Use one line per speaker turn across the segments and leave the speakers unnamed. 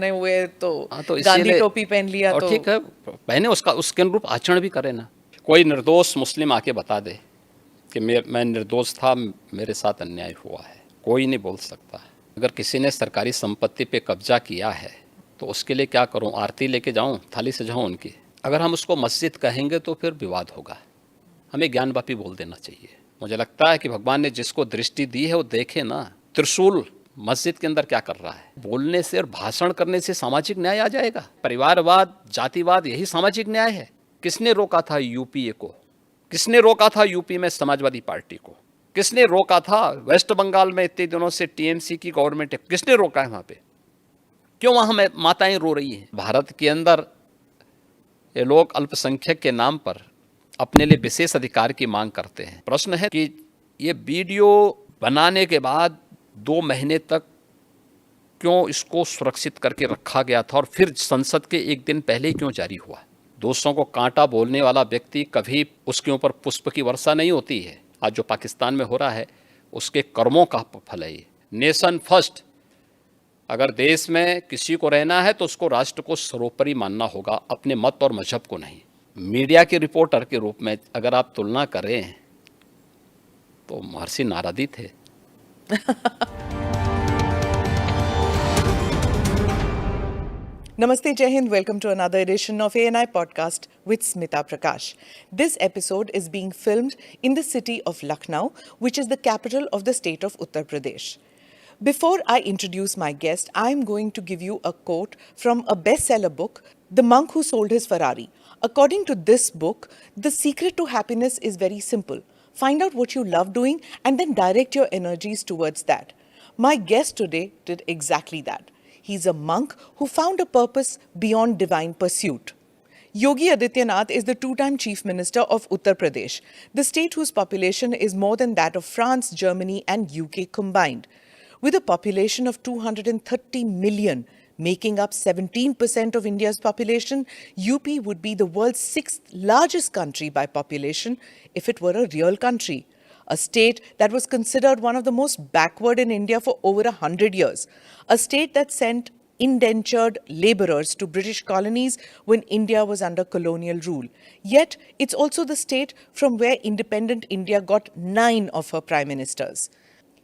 नहीं हुए तो
हाँ, तो
गांधी
इसीलिए
टोपी पहन लिया
और
तो
ठीक है, पहने उसका उसके अनुरूप आचरण भी करे ना। कोई निर्दोष मुस्लिम आके बता दे कि मैं निर्दोष था, मेरे साथ अन्याय हुआ है, कोई नहीं बोल सकता। अगर किसी ने सरकारी संपत्ति पे कब्जा किया है तो उसके लिए क्या करूं? आरती लेके जाऊं, थाली सजाऊं उनकी? अगर हम उसको मस्जिद कहेंगे तो फिर विवाद होगा। हमें ज्ञानवापी बोल देना चाहिए। मुझे लगता है कि भगवान ने जिसको दृष्टि दी है वो देखे ना। त्रिशूल मस्जिद के अंदर क्या कर रहा है? बोलने से और भाषण करने से सामाजिक न्याय आ जाएगा? परिवारवाद, जातिवाद, यही सामाजिक न्याय है। किसने रोका था यूपीए को? किसने रोका था यूपी में समाजवादी पार्टी को? किसने रोका था वेस्ट बंगाल में इतने दिनों से टीएमसी की गवर्नमेंट है? किसने रोका है वहां पे? क्यों वहां माताएं रो रही हैं? भारत के अंदर ये लोग अल्पसंख्यक के नाम पर अपने लिए विशेष अधिकार की मांग करते हैं। प्रश्न है कि ये वीडियो बनाने के बाद 2 महीने तक क्यों इसको सुरक्षित करके रखा गया था और फिर संसद के एक दिन पहले ही क्यों जारी हुआ? दोस्तों को कांटा बोलने वाला व्यक्ति कभी उसके ऊपर पुष्प की वर्षा नहीं होती है। आज जो पाकिस्तान में हो रहा है उसके कर्मों का फल है ये। Nation first. अगर देश में किसी को रहना है तो उसको राष्ट्र को सर्वोपरि मानना होगा, अपने मत और मजहब को नहीं। मीडिया के रिपोर्टर के रूप में अगर आप तुलना करें तो महर्षि नारद थे।
Namaste, Jai Hind. Welcome to another edition of ANI podcast with Smita Prakash. This episode is being filmed in the city of Lucknow, which is the capital of the state of Uttar Pradesh. Before I introduce my guest, I'm going to give you a quote from a bestseller book, The Monk Who Sold His Ferrari. According to this book, the secret to happiness is very simple. Find out what you love doing and then direct your energies towards that. My guest today did exactly that. He's a monk who found a purpose beyond divine pursuit. Yogi Adityanath is the two-time Chief Minister of Uttar Pradesh, the state whose population is more than that of France, Germany and UK combined. With a population of 230 million, making up 17% of India's population, UP would be the world's 6th largest country by population if it were a real country. A state that was considered one of the most backward in India for over 100 years. A state that sent indentured labourers to British colonies when India was under colonial rule. Yet, it's also the state from where independent India got 9 of her prime ministers.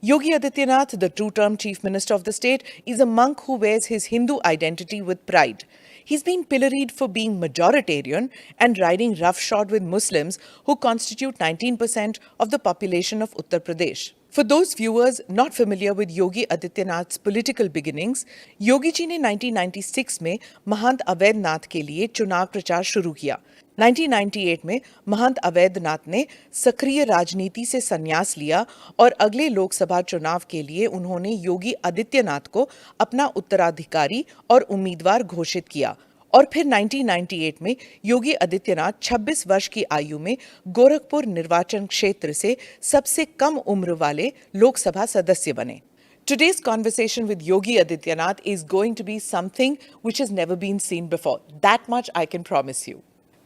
Yogi Adityanath, the two-term Chief Minister of the state, is a monk who wears his Hindu identity with pride. He's been pilloried for being majoritarian and riding roughshod with Muslims who constitute 19% of the population of Uttar Pradesh. For those viewers not familiar with Yogi Adityanath's political beginnings, Yogi ji ने 1996 में महंत अवैधनाथ के लिए चुनाव प्रचार शुरू किया। 1998 में महंत अवैधनाथ ने सक्रिय राजनीति से संन्यास लिया और अगले लोकसभा चुनाव के लिए उन्होंने योगी आदित्यनाथ को अपना उत्तराधिकारी और उम्मीदवार घोषित किया। और फिर 1998 में योगी आदित्यनाथ 26 वर्ष की आयु में गोरखपुर निर्वाचन क्षेत्र से सबसे कम उम्र वाले लोकसभा सदस्य बने। Today's conversation with Yogi Adityanath is going to be something which has never been seen before. That much I can promise you.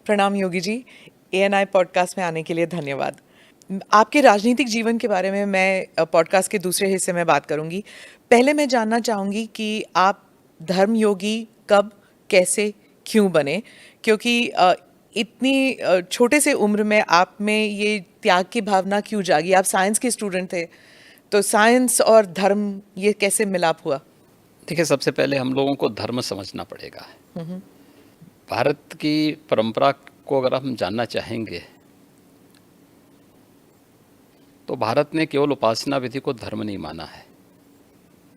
प्रणाम योगी जी, ANI पॉडकास्ट में आने के लिए धन्यवाद। आपके राजनीतिक जीवन के बारे में मैं पॉडकास्ट के दूसरे हिस्से में बात करूंगी। पहले मैं जानना चाहूँगी कि आप धर्म योगी कब, कैसे, क्यों बने? क्योंकि इतनी छोटे से उम्र में आप में ये त्याग की भावना क्यों जागी? आप साइंस के स्टूडेंट थे, तो साइंस और धर्म ये कैसे मिलाप हुआ?
देखिए, सबसे पहले हम लोगों को धर्म समझना पड़ेगा। भारत की परंपरा को अगर हम जानना चाहेंगे तो भारत ने केवल उपासना विधि को धर्म नहीं माना है।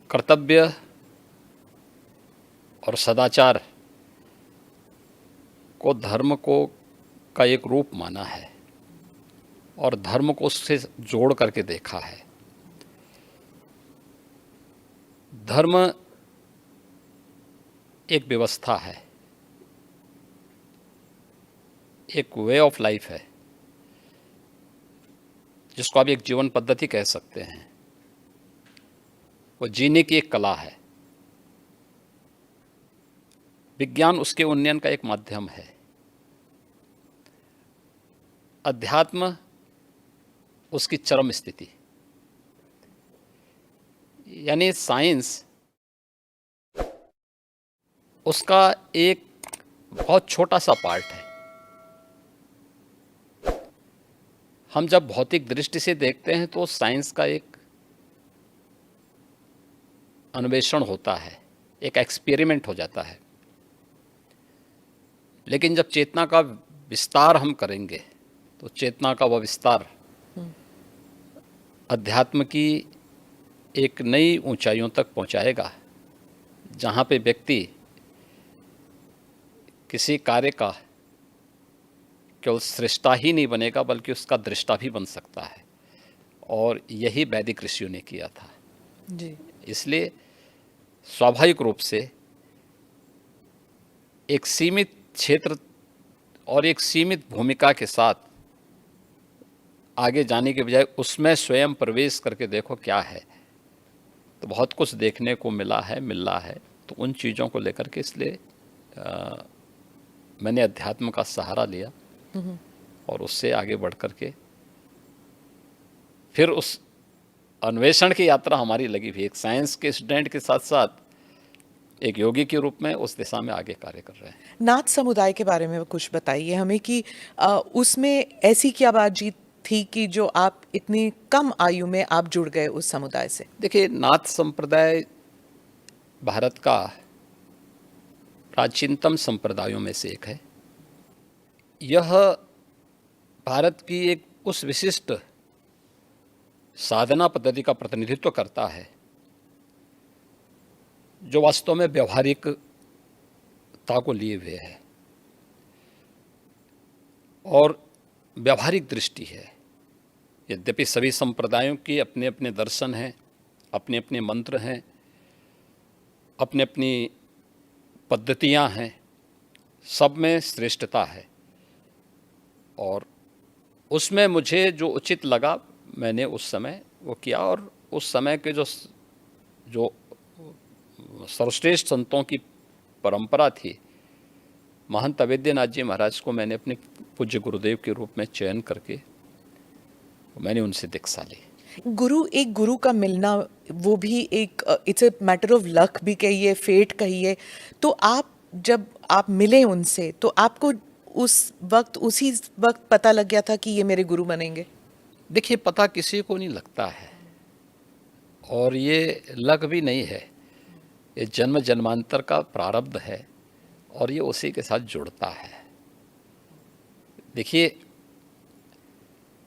कर्तव्य और सदाचार को धर्म को का एक रूप माना है और धर्म को उससे जोड़ करके देखा है। धर्म एक व्यवस्था है, एक वे ऑफ लाइफ है, जिसको आप एक जीवन पद्धति कह सकते हैं। वो जीने की एक कला है। विज्ञान उसके उन्नयन का एक माध्यम है। अध्यात्म उसकी चरम स्थिति, यानी साइंस उसका एक बहुत छोटा सा पार्ट है। हम जब भौतिक दृष्टि से देखते हैं तो साइंस का एक अन्वेषण होता है, एक एक्सपेरिमेंट हो जाता है। लेकिन जब चेतना का विस्तार हम करेंगे तो चेतना का वह विस्तार अध्यात्म की एक नई ऊंचाइयों तक पहुंचाएगा, जहां पे व्यक्ति किसी कार्य का केवल सृष्टा ही नहीं बनेगा बल्कि उसका दृष्टा भी बन सकता है। और यही वैदिक ऋषियों ने किया था।
जी।
इसलिए स्वाभाविक रूप से एक सीमित क्षेत्र और एक सीमित भूमिका के साथ आगे जाने के बजाय उसमें स्वयं प्रवेश करके देखो क्या है, तो बहुत कुछ देखने को मिल रहा है। तो उन चीज़ों को लेकर के इसलिए मैंने अध्यात्म का सहारा लिया और उससे आगे बढ़ कर के फिर उस अन्वेषण की यात्रा हमारी लगी हुई। एक साइंस के स्टूडेंट के साथ साथ एक योगी के रूप में उस दिशा में आगे कार्य कर रहे हैं।
नाथ समुदाय के बारे में कुछ बताइए हमें कि उसमें ऐसी क्या बातचीत थी कि जो आप इतनी कम आयु में आप जुड़ गए उस समुदाय से?
देखिए, नाथ संप्रदाय भारत का प्राचीनतम संप्रदायों में से एक है। यह भारत की एक उस विशिष्ट साधना पद्धति का प्रतिनिधित्व करता है जो वास्तव में व्यवहारिकता को लिए हुए है और व्यवहारिक दृष्टि है। यद्यपि सभी संप्रदायों की अपने अपने दर्शन हैं, अपने अपने मंत्र हैं, अपनी अपनी पद्धतियां हैं, सब में श्रेष्ठता है। और उसमें मुझे जो उचित लगा मैंने उस समय वो किया। और उस समय के जो सर्वश्रेष्ठ संतों की परंपरा थी, महंत अवेद्यनाथ जी महाराज को मैंने अपने पूज्य गुरुदेव के रूप में चयन करके मैंने उनसे दीक्षा ली।
एक गुरु का मिलना, वो भी एक it's a matter of luck भी कहिए, फेट कहिए। तो जब आप मिले उनसे तो आपको उसी वक्त पता लग गया था कि ये मेरे गुरु बनेंगे?
देखिए, पता किसी को नहीं लगता है और ये लक भी नहीं है। ये जन्म जन्मांतर का प्रारब्ध है और ये उसी के साथ जुड़ता है। देखिए,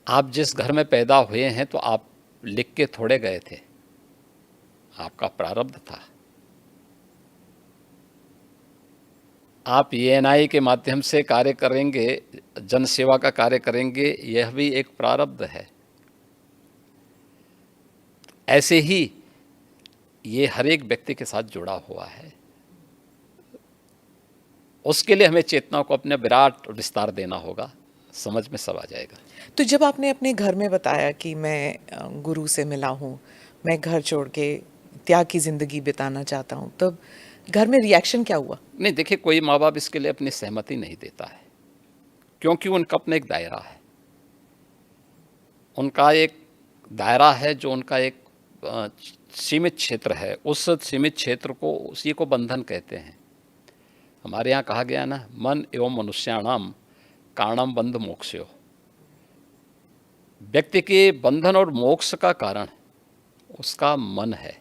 आप जिस घर में पैदा हुए हैं तो आप लिख के थोड़े गए थे, आपका प्रारब्ध था। आप एएनआई के माध्यम से कार्य करेंगे, जन सेवा का कार्य करेंगे, यह भी एक प्रारब्ध है। ऐसे ही ये हर एक व्यक्ति के साथ जुड़ा हुआ है। उसके लिए हमें चेतना को अपने विराट विस्तार देना होगा, समझ में सब आ जाएगा।
तो जब आपने अपने घर में बताया कि मैं गुरु से मिला हूँ, मैं घर छोड़ के त्याग की जिंदगी बिताना चाहता हूँ, तब घर में रिएक्शन क्या हुआ?
नहीं, देखिए, कोई माँ बाप इसके लिए अपनी सहमति नहीं देता है, क्योंकि उनका अपना एक दायरा है। उनका एक दायरा है जो उनका एक सीमित क्षेत्र है। उस सीमित क्षेत्र को, उसी को बंधन कहते हैं। हमारे यहाँ कहा गया ना, मन एवं मनुष्याणाम कारणम बंध मोक्षयो। व्यक्ति के बंधन और मोक्ष का कारण उसका मन है,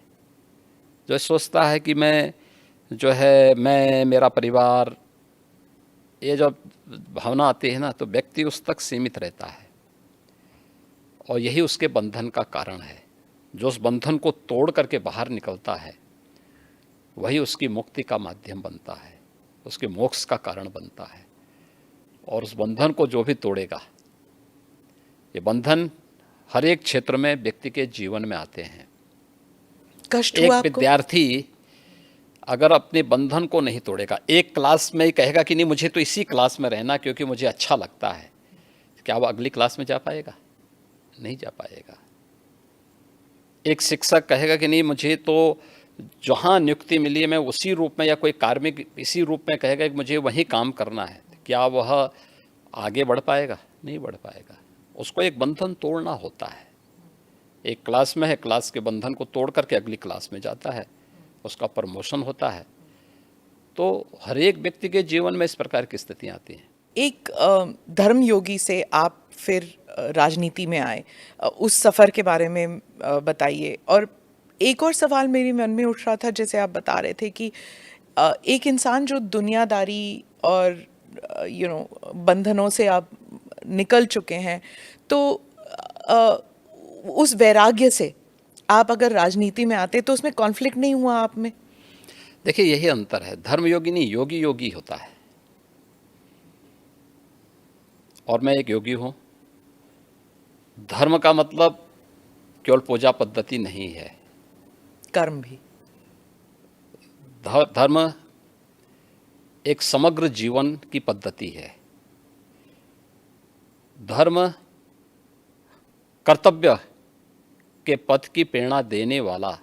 जो सोचता है कि मैं मेरा परिवार, ये जो भावना आती है ना, तो व्यक्ति उस तक सीमित रहता है और यही उसके बंधन का कारण है। जो उस बंधन को तोड़ करके बाहर निकलता है वही उसकी मुक्ति का माध्यम बनता है, उसके मोक्ष का कारण बनता है। और उस बंधन को जो भी तोड़ेगा, ये बंधन हर एक क्षेत्र में व्यक्ति के जीवन में आते हैं।
कष्ट हुआ आपको?
विद्यार्थी अगर अपने बंधन को नहीं तोड़ेगा, एक क्लास में ही कहेगा कि नहीं मुझे तो इसी क्लास में रहना क्योंकि मुझे अच्छा लगता है, क्या वो अगली क्लास में जा पाएगा? नहीं जा पाएगा। एक शिक्षक कहेगा कि नहीं मुझे तो जहाँ नियुक्ति मिली है मैं उसी रूप में, या कोई कार्मिक इसी रूप में कहेगा कि मुझे वहीं काम करना है, क्या वह आगे बढ़ पाएगा? नहीं बढ़ पाएगा। उसको एक बंधन तोड़ना होता है। एक क्लास में है, क्लास के बंधन को तोड़ करके अगली क्लास में जाता है, उसका प्रमोशन होता है। तो हर एक व्यक्ति के जीवन में इस प्रकार की स्थितियाँ आती हैं।
एक धर्म योगी से आप फिर राजनीति में आए, उस सफ़र के बारे में बताइए। और एक और सवाल मेरे मन में उठ रहा था, जैसे आप बता रहे थे कि एक इंसान जो दुनियादारी और बंधनों से आप निकल चुके हैं, तो अ, उस वैराग्य से आप अगर राजनीति में आते तो उसमें कॉन्फ्लिक्ट नहीं हुआ आप में?
देखिए यही अंतर है, धर्मयोगी नहीं योगी योगी होता है, और मैं एक योगी हूँ। धर्म का मतलब केवल पूजा पद्धति नहीं है,
कर्म भी।
धर्म एक समग्र जीवन की पद्धति है। धर्म कर्तव्य के पथ की प्रेरणा देने वाला,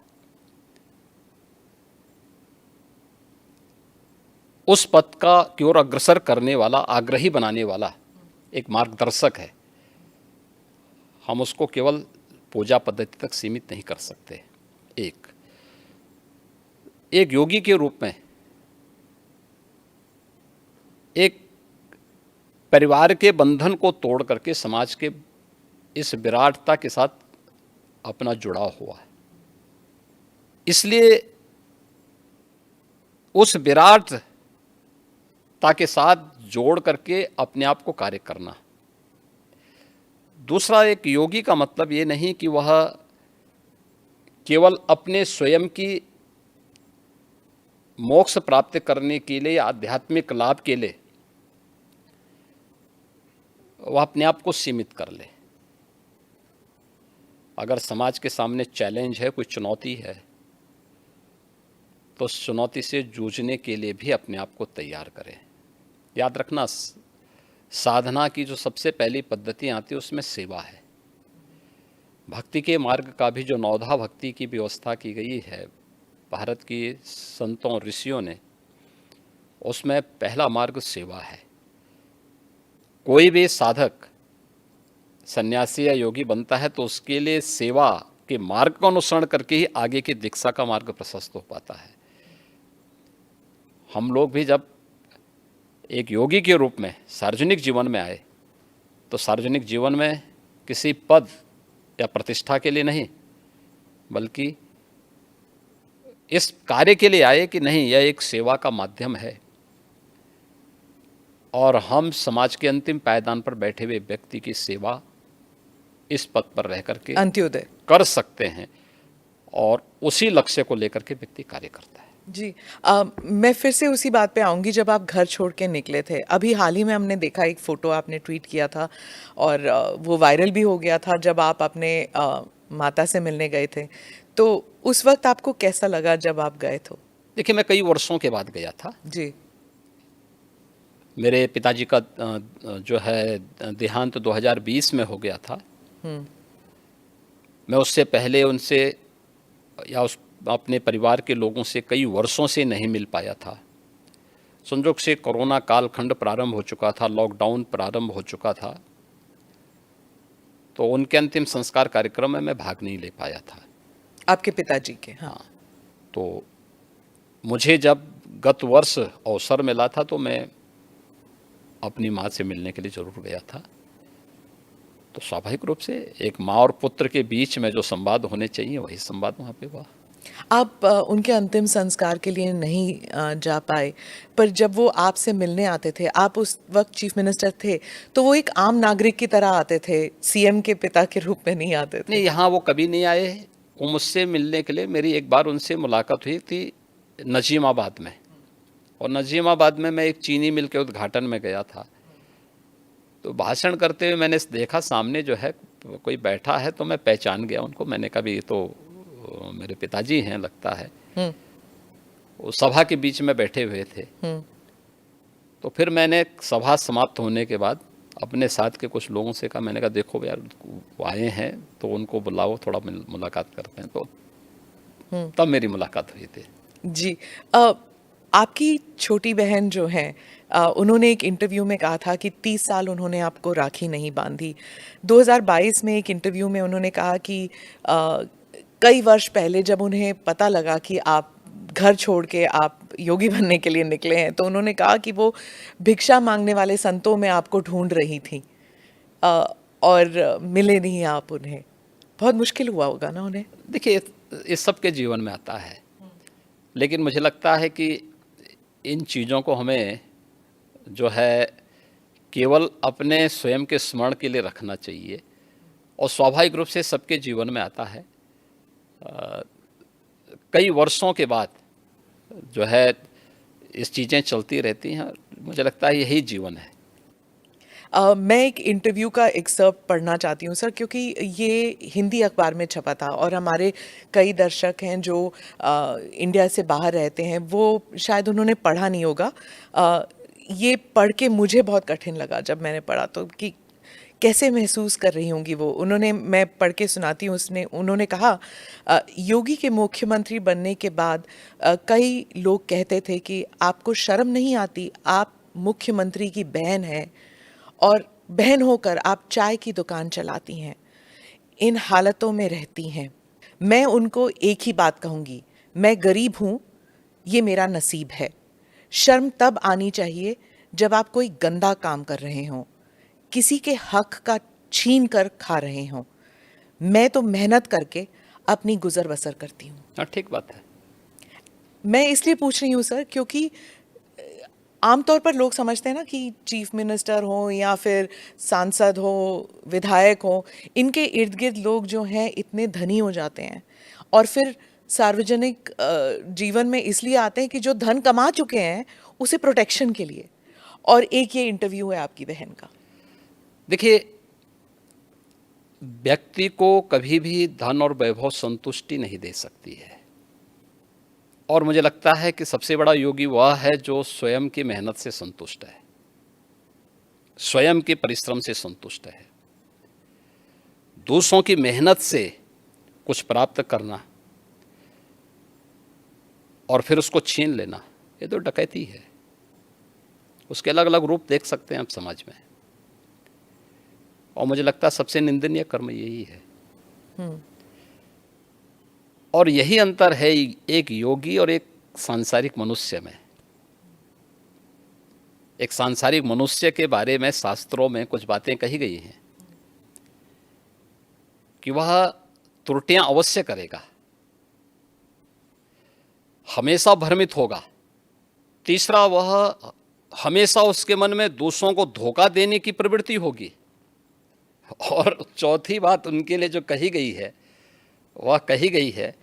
उस पथ का की ओर अग्रसर करने वाला, आग्रही बनाने वाला एक मार्गदर्शक है। हम उसको केवल पूजा पद्धति तक सीमित नहीं कर सकते। एक योगी के रूप में एक परिवार के बंधन को तोड़ करके समाज के इस विराटता के साथ अपना जुड़ाव हुआ है। इसलिए उस विराटता के साथ जोड़ करके अपने आप को कार्य करना। दूसरा, एक योगी का मतलब ये नहीं कि वह केवल अपने स्वयं की मोक्ष प्राप्त करने के लिए या आध्यात्मिक लाभ के लिए वह अपने आप को सीमित कर ले। अगर समाज के सामने चैलेंज है, कोई चुनौती है, तो उस चुनौती से जूझने के लिए भी अपने आप को तैयार करें। याद रखना, साधना की जो सबसे पहली पद्धति आती है उसमें सेवा है। भक्ति के मार्ग का भी जो नवधा भक्ति की व्यवस्था की गई है भारत की संतों और ऋषियों ने, उसमें पहला मार्ग सेवा है। कोई भी साधक सन्यासी या योगी बनता है तो उसके लिए सेवा के मार्ग का अनुसरण करके ही आगे की दीक्षा का मार्ग प्रशस्त हो पाता है। हम लोग भी जब एक योगी के रूप में सार्वजनिक जीवन में आए तो सार्वजनिक जीवन में किसी पद या प्रतिष्ठा के लिए नहीं, बल्कि इस कार्य के लिए आए कि नहीं, यह एक सेवा का माध्यम है और हम समाज के अंतिम पायदान पर बैठे हुए व्यक्ति की सेवा इस पद पर रह करके
अंत्योदय
कर सकते हैं, और उसी लक्ष्य को लेकर के व्यक्ति कार्य करता है।
जी। मैं फिर से उसी बात पे आऊँगी, जब आप घर छोड़ के निकले थे। अभी हाल ही में हमने देखा, एक फ़ोटो आपने ट्वीट किया था और वो वायरल भी हो गया था, जब आप अपने माता से मिलने गए थे। तो उस वक्त आपको कैसा लगा जब आप गए थे?
देखिए, मैं कई वर्षों के बाद गया था।
जी।
मेरे पिताजी का जो है देहांत 2020 में हो गया था। मैं उससे पहले उनसे या उस अपने परिवार के लोगों से कई वर्षों से नहीं मिल पाया था। संयोग से कोरोना कालखंड प्रारंभ हो चुका था, लॉकडाउन प्रारंभ हो चुका था, तो उनके अंतिम संस्कार कार्यक्रम में मैं भाग नहीं ले पाया था।
आपके पिताजी के? हाँ।
तो मुझे जब गत वर्ष अवसर मिला था तो मैं अपनी माँ से मिलने के लिए जरूर गया था। तो स्वाभाविक रूप से एक माँ और पुत्र के बीच में जो संवाद होने चाहिए वही संवाद वहाँ पे हुआ।
आप उनके अंतिम संस्कार के लिए नहीं जा पाए, पर जब वो आपसे मिलने आते थे, आप उस वक्त चीफ मिनिस्टर थे, तो वो एक आम नागरिक की तरह आते थे, सीएम के पिता के रूप में नहीं आते थे?
नहीं, यहाँ वो कभी नहीं आए। वो मुझसे मिलने के लिए, मेरी एक बार उनसे मुलाकात हुई थी नजीमाबाद में, और नजीमाबाद में मैं एक चीनी मिल के उद्घाटन में गया था। तो भाषण करते हुए मैंने देखा सामने जो है कोई बैठा है, तो मैं पहचान गया उनको। मैंने कहा ये तो मेरे पिताजी हैं लगता है। वो सभा के बीच में बैठे हुए थे। तो फिर मैंने सभा समाप्त होने के बाद अपने साथ के कुछ लोगों से कहा, मैंने कहा देखो यार, वो आए हैं तो उनको बुलाओ, थोड़ा मुलाकात करते हैं। तो तब मेरी मुलाकात हुई थी।
जी। आपकी छोटी बहन जो है, उन्होंने एक इंटरव्यू में कहा था कि 30 साल उन्होंने आपको राखी नहीं बांधी। 2022 में एक इंटरव्यू में उन्होंने कहा कि कई वर्ष पहले जब उन्हें पता लगा कि आप घर छोड़ के आप योगी बनने के लिए निकले हैं, तो उन्होंने कहा कि वो भिक्षा मांगने वाले संतों में आपको ढूंढ रही थी और मिले नहीं आप उन्हें। बहुत मुश्किल हुआ होगा ना उन्हें?
देखिए, इस सबके जीवन में आता है, लेकिन मुझे लगता है कि इन चीज़ों को हमें जो है केवल अपने स्वयं के स्मरण के लिए रखना चाहिए, और स्वाभाविक रूप से सबके जीवन में आता है। कई वर्षों के बाद जो है इस चीज़ें चलती रहती हैं। मुझे लगता है यही जीवन है।
मैं एक इंटरव्यू का एक्सर्प्ट पढ़ना चाहती हूँ सर, क्योंकि ये हिंदी अखबार में छपा था और हमारे कई दर्शक हैं जो इंडिया से बाहर रहते हैं, वो शायद उन्होंने पढ़ा नहीं होगा। ये पढ़ के मुझे बहुत कठिन लगा जब मैंने पढ़ा, तो कि कैसे महसूस कर रही होंगी वो। उन्होंने, मैं पढ़ के सुनाती हूँ, उन्होंने कहा, योगी के मुख्यमंत्री बनने के बाद कई लोग कहते थे कि आपको शर्म नहीं आती, आप मुख्यमंत्री की बहन हैं और बहन होकर आप चाय की दुकान चलाती हैं, इन हालतों में रहती हैं। मैं उनको एक ही बात कहूँगी, मैं गरीब हूँ, ये मेरा नसीब है। शर्म तब आनी चाहिए जब आप कोई गंदा काम कर रहे हों, किसी के हक का छीन कर खा रहे हों। मैं तो मेहनत करके अपनी गुजर बसर करती हूँ।
हाँ, ठीक बात है।
मैं इसलिए पूछ रही हूँ सर, क्योंकि आमतौर पर लोग समझते हैं ना कि चीफ मिनिस्टर हो या फिर सांसद हो, विधायक हो, इनके इर्द गिर्द लोग जो हैं इतने धनी हो जाते हैं और फिर सार्वजनिक जीवन में इसलिए आते हैं कि जो धन कमा चुके हैं उसे प्रोटेक्शन के लिए। और एक ये इंटरव्यू है आपकी बहन का।
देखिए, व्यक्ति को कभी भी धन और वैभव संतुष्टि नहीं दे सकती है, और मुझे लगता है कि सबसे बड़ा योगी वह है जो स्वयं की मेहनत से संतुष्ट है, स्वयं के परिश्रम से संतुष्ट है। दूसरों की मेहनत से कुछ प्राप्त करना और फिर उसको छीन लेना, ये तो डकैती है। उसके अलग अलग रूप देख सकते हैं आप समाज में, और मुझे लगता है सबसे निंदनीय कर्म यही है। और यही अंतर है एक योगी और एक सांसारिक मनुष्य में। एक सांसारिक मनुष्य के बारे में शास्त्रों में कुछ बातें कही गई हैं कि वह त्रुटियां अवश्य करेगा, हमेशा भ्रमित होगा। तीसरा, वह हमेशा उसके मन में दूसरों को धोखा देने की प्रवृत्ति होगी। और चौथी बात उनके लिए जो कही गई है, वह कही गई है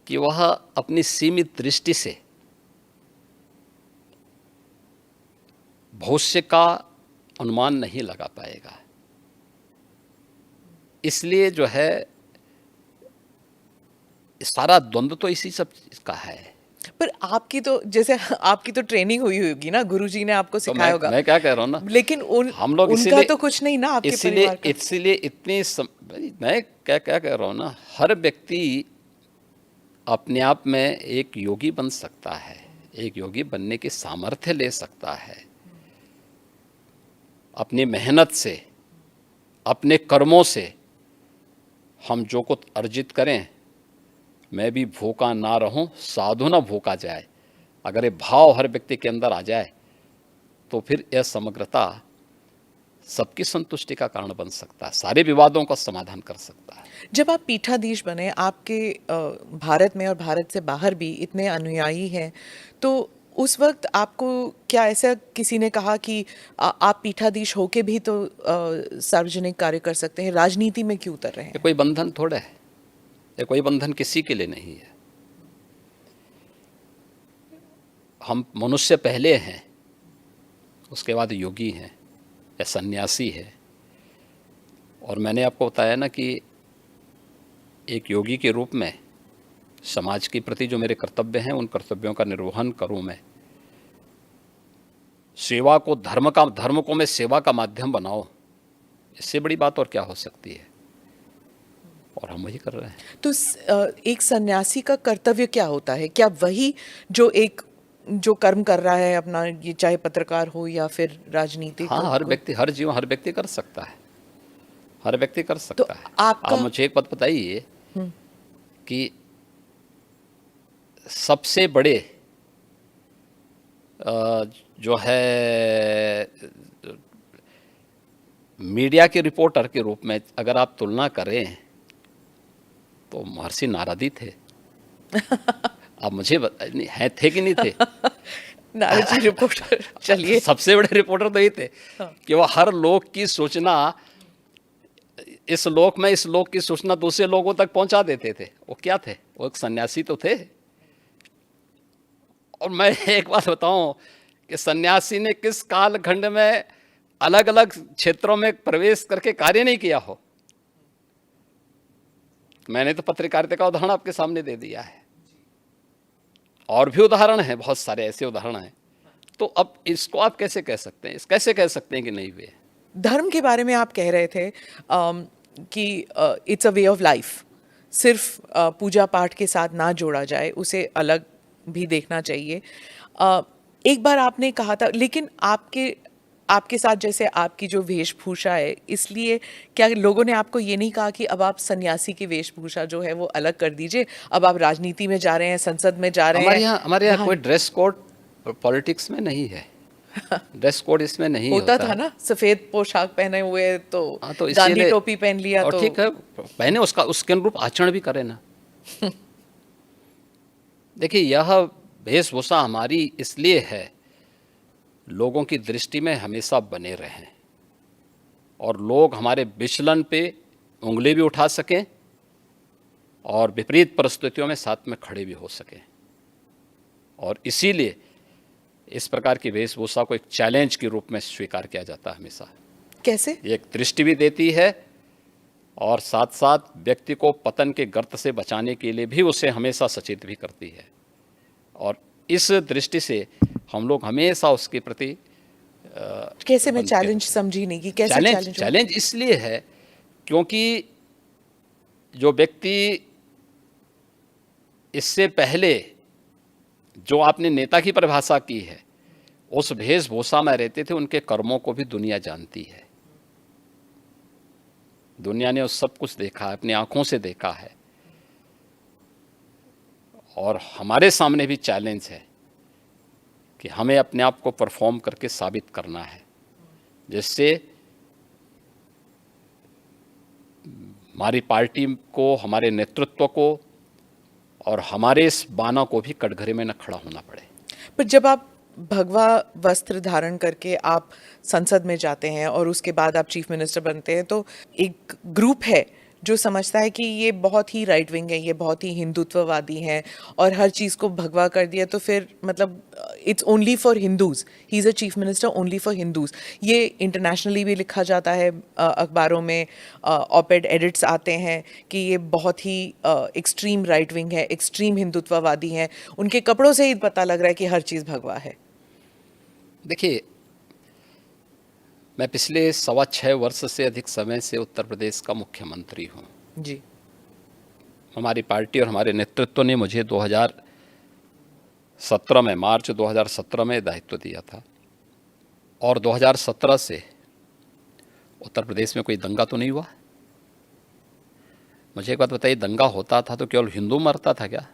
कि वह अपनी सीमित दृष्टि से भविष्य का अनुमान नहीं लगा पाएगा। इसलिए जो है सारा द्वंद्व तो इसी सब का है।
पर आपकी तो, जैसे आपकी तो ट्रेनिंग हुई होगी ना, गुरुजी ने आपको
तो
सिखाया होगा।
मैं क्या कह रहा हूँ ना,
लेकिन
हम लोग
उनका तो कुछ नहीं ना, आपके परिवार का।
इसीलिए मैं क्या क्या कह रहा हूँ ना, हर व्यक्ति अपने आप में एक योगी बन सकता है, एक योगी बनने की सामर्थ्य ले सकता है। अपनी मेहनत से, अपने कर्मों से हम जो कुछ अर्जित करें, मैं भी भूखा ना रहूं, साधु ना भूखा जाए, अगर ये भाव हर व्यक्ति के अंदर आ जाए तो फिर यह समग्रता सबकी संतुष्टि का कारण बन सकता है, सारे विवादों का समाधान कर सकता है।
जब आप पीठाधीश बने, आपके भारत में और भारत से बाहर भी इतने अनुयायी हैं, तो उस वक्त आपको क्या ऐसा किसी ने कहा कि आप पीठाधीश होके भी तो सार्वजनिक कार्य कर सकते हैं, राजनीति में क्यों उतर रहे हैं?
ये कोई बंधन थोड़ा है, ये कोई बंधन किसी के लिए नहीं है। हम मनुष्य पहले हैं, उसके बाद योगी हैं या सन्यासी है। और मैंने आपको बताया ना कि एक योगी के रूप में समाज के प्रति जो मेरे कर्तव्य हैं, उन कर्तव्यों का निर्वहन करूं मैं। सेवा को धर्म को मैं सेवा का माध्यम बनाऊं, इससे बड़ी बात और क्या हो सकती है, और हम वही कर रहे हैं।
तो एक सन्यासी का कर्तव्य क्या होता है? क्या वही जो कर्म कर रहा है अपना, ये चाहे पत्रकार हो या फिर राजनीति?
हाँ, हर व्यक्ति कर सकता है, हर व्यक्ति कर सकता
तो
है।
आप
मुझे एक बात बताइए कि सबसे बड़े जो है मीडिया के रिपोर्टर के रूप में अगर आप तुलना करें तो महर्षि नारद थे। अब मुझे हैं थे कि नहीं थे?
नारद जी रिपोर्टर, चलिए।
सबसे बड़े रिपोर्टर तो ये थे कि वो हर लोक की सूचना इस लोक में इस लोक की सूचना दूसरे लोगों तक पहुंचा देते थे। वो क्या थे? वो एक सन्यासी तो थे। और मैं एक बात बताऊं कि सन्यासी ने किस कालखंड में अलग अलग क्षेत्रों में प्रवेश करके कार्य नहीं किया हो। मैंने तो पत्रकारिता का उदाहरण आपके सामने दे दिया है, और भी उदाहरण हैं, बहुत सारे ऐसे उदाहरण हैं। तो अब इसको आप कैसे कह सकते हैं, कैसे कह सकते हैं कि नहीं हुए?
धर्म के बारे में आप कह रहे थे कि it's a way of life, सिर्फ पूजा पाठ के साथ ना जोड़ा जाए, उसे अलग भी देखना चाहिए। एक बार आपने कहा था, लेकिन आपके साथ जैसे आपकी जो वेशभूषा है, इसलिए क्या लोगों ने आपको ये नहीं कहा कि अब आप सन्यासी की वेशभूषा जो है वो अलग कर दीजिए, अब आप राजनीति में जा रहे हैं, संसद में जा रहे हैं?
हमारे यहाँ कोई ड्रेस कोड पॉलिटिक्स में नहीं है। ड्रेस कोड इसमें नहीं
होता था ना, सफेद पोशाक पहने हुए तो
तो
गांधी टोपी पहन लिया,
और
तो
ठीक है, पहने, उसके अनुरूप आचरण भी करे ना। देखिए, यह वेशभूषा हमारी इसलिए है लोगों की दृष्टि में हमेशा बने रहें और लोग हमारे विचलन पे उंगली भी उठा सकें और विपरीत परिस्थितियों में साथ में खड़े भी हो सकें। और इसीलिए इस प्रकार की वेशभूषा को एक चैलेंज के रूप में स्वीकार किया जाता है हमेशा।
कैसे?
ये एक दृष्टि भी देती है और साथ साथ व्यक्ति को पतन के गर्त से बचाने के लिए भी उसे हमेशा सचेत भी करती है। और इस दृष्टि से हम लोग हमेशा उसके प्रति
कैसे? मैं चैलेंज समझी नहीं कि कैसे
चैलेंज इसलिए है क्योंकि जो व्यक्ति इससे पहले जो आपने नेता की परिभाषा की है उस वेशभूषा में रहते थे, उनके कर्मों को भी दुनिया जानती है। दुनिया ने उस सब कुछ देखा है, अपनी आंखों से देखा है। और हमारे सामने भी चैलेंज है कि हमें अपने आप को परफॉर्म करके साबित करना है, जिससे हमारी पार्टी को, हमारे नेतृत्व को और हमारे इस बाना को भी कटघरे में न खड़ा होना पड़े।
पर जब आप भगवा वस्त्र धारण करके आप संसद में जाते हैं और उसके बाद आप चीफ मिनिस्टर बनते हैं, तो एक ग्रुप है जो समझता है कि ये बहुत ही राइट विंग है, ये बहुत ही हिंदुत्ववादी हैं और हर चीज़ को भगवा कर दिया, तो फिर मतलब it's only for Hindus, he is a chief minister only for Hindus. ये इंटरनेशनली भी लिखा जाता है, अखबारों में ऑपेड एडिट्स आते हैं कि ये बहुत ही एक्सट्रीम राइट विंग है, एक्सट्रीम हिंदुत्ववादी हैं। उनके कपड़ों से ही पता लग रहा है कि हर चीज़ भगवा है।
देखिए, मैं पिछले 6.25 वर्ष से अधिक समय से उत्तर प्रदेश का मुख्यमंत्री हूँ
जी।
हमारी पार्टी और हमारे नेतृत्व ने मुझे 2017 में, मार्च 2017 में दायित्व दिया था। और 2017 से उत्तर प्रदेश में कोई दंगा तो नहीं हुआ। मुझे एक बात बताइए, दंगा होता था तो केवल हिंदू मरता था क्या?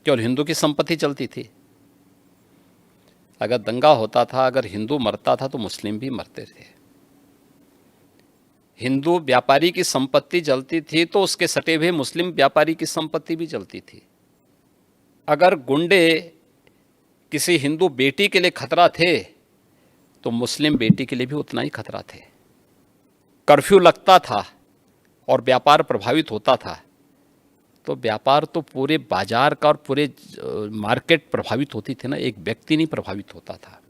केवल हिंदू की संपत्ति चलती थी? अगर दंगा होता था, अगर हिंदू मरता था तो मुस्लिम भी मरते थे। हिंदू व्यापारी की संपत्ति जलती थी तो उसके सटे हुए मुस्लिम व्यापारी की संपत्ति भी जलती थी। अगर गुंडे किसी हिंदू बेटी के लिए खतरा थे तो मुस्लिम बेटी के लिए भी उतना ही खतरा थे। कर्फ्यू लगता था और व्यापार प्रभावित होता था तो व्यापार तो पूरे बाजार का और पूरे मार्केट प्रभावित होती थी ना, एक व्यक्ति नहीं प्रभावित होता था।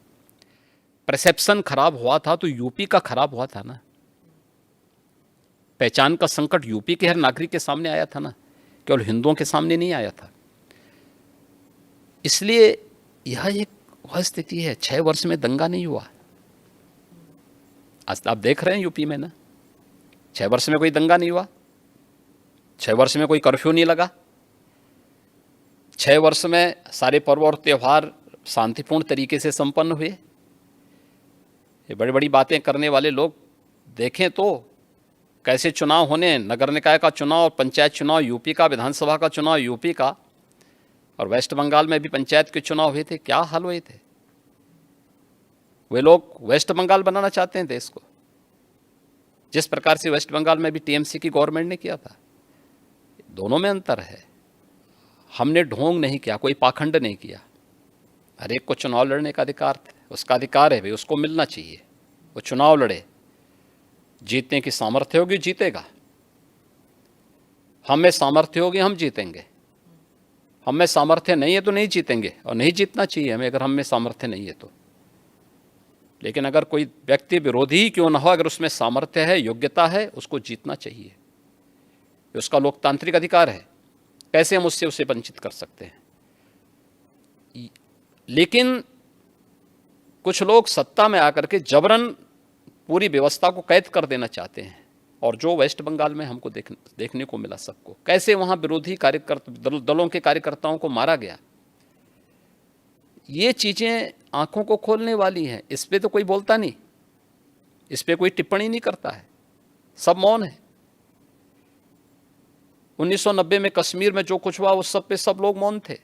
परसेप्शन खराब हुआ था तो यूपी का खराब हुआ था ना। पहचान का संकट यूपी के हर नागरिक के सामने आया था ना, केवल हिंदुओं के सामने नहीं आया था। इसलिए यह एक वह स्थिति है। 6 वर्ष में दंगा नहीं हुआ। आज आप देख रहे हैं यूपी में ना, 6 वर्ष में कोई दंगा नहीं हुआ, 6 वर्ष में कोई कर्फ्यू नहीं लगा, 6 वर्ष में सारे पर्व और त्यौहार शांतिपूर्ण तरीके से संपन्न हुए। ये बड़ी बड़ी बातें करने वाले लोग देखें तो कैसे चुनाव होने, नगर निकाय का चुनाव और पंचायत चुनाव यूपी का, विधानसभा का चुनाव यूपी का, और वेस्ट बंगाल में भी पंचायत के चुनाव हुए थे, क्या हाल हुए थे। वे लोग वेस्ट बंगाल बनाना चाहते हैं देश को, जिस प्रकार से वेस्ट बंगाल में भी टीएमसी की गवर्नमेंट ने किया था। दोनों में अंतर है। हमने ढोंग नहीं किया, कोई पाखंड नहीं किया। हर एक को चुनाव लड़ने का अधिकार है, उसका अधिकार है भाई, उसको मिलना चाहिए। वो चुनाव लड़े, जीतने की सामर्थ्य होगी जीतेगा, हम में सामर्थ्य होगी हम जीतेंगे, हम में सामर्थ्य नहीं है तो नहीं जीतेंगे, और नहीं जीतना चाहिए हमें अगर हम में सामर्थ्य नहीं है तो। लेकिन अगर कोई व्यक्ति विरोधी ही क्यों ना हो, अगर उसमें सामर्थ्य है, योग्यता है, उसको जीतना चाहिए, ये उसका लोकतांत्रिक अधिकार है। कैसे हम उससे उसे वंचित कर सकते हैं? लेकिन कुछ लोग सत्ता में आकर के जबरन पूरी व्यवस्था को कैद कर देना चाहते हैं, और जो वेस्ट बंगाल में हमको देखने को मिला सबको, कैसे वहां विरोधी कार्यकर्ता दलों के कार्यकर्ताओं को मारा गया, ये चीजें आंखों को खोलने वाली हैं। इस पे तो कोई बोलता नहीं, इस पे कोई टिप्पणी नहीं करता है, सब मौन है। 1990 में कश्मीर में जो कुछ हुआ उस सब पे सब लोग मौन थे।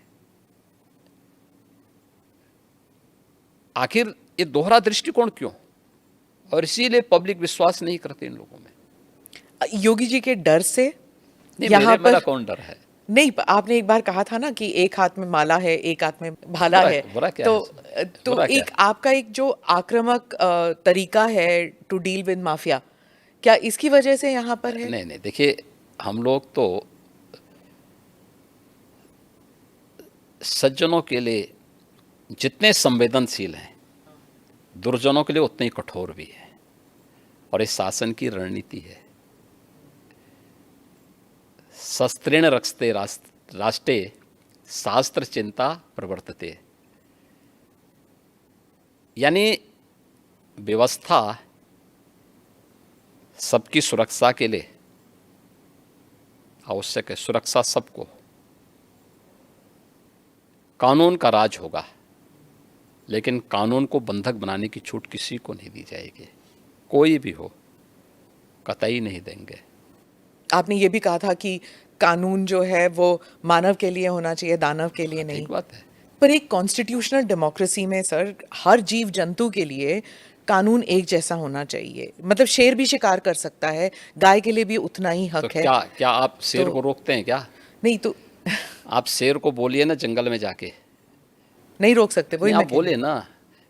आखिर ये दोहरा दृष्टिकोण क्यों? और इसीलिए पब्लिक विश्वास नहीं करते इन लोगों में।
योगी जी के डर से
नहीं,
यहाँ
मेरा
पर
कौन डर है?
नहीं, आपने एक बार कहा था ना कि एक हाथ में माला है, एक हाथ में भाला है।
बुरा क्या
तो
है?
तो
बुरा क्या
एक आपका एक जो आक्रामक तरीका है टू डील विद माफिया, क्या इसकी वजह से यहाँ पर है?
नहीं, देखिए, हम लोग तो सज्जनों के लिए जितने संवेदनशील हैं, दुर्जनों के लिए उतने ही कठोर भी हैं, और इस शासन की रणनीति है शस्त्रेण रक्षते राष्ट्रे शास्त्र चिंता प्रवर्तते, यानी व्यवस्था सबकी सुरक्षा के लिए आवश्यक है। सुरक्षा सबको, कानून का राज होगा, लेकिन कानून को बंधक बनाने की छूट किसी को नहीं दी जाएगी, कोई भी हो, कतई नहीं देंगे।
आपने ये भी कहा था कि कानून जो है वो मानव के लिए होना चाहिए, दानव के लिए नहीं।
ठीक बात है।
पर एक कॉन्स्टिट्यूशनल डेमोक्रेसी में सर, हर जीव जंतु के लिए कानून एक जैसा होना चाहिए। मतलब शेर भी शिकार कर सकता है, गाय के लिए भी उतना ही हक
तो
है।
क्या आप शेर
तो-
को रोकते हैं क्या?
नहीं तो
आप शेर को बोलिए ना जंगल में जाके,
नहीं रोक सकते, वही
नहीं,
मैं
आप
कह रही
बोलिए ना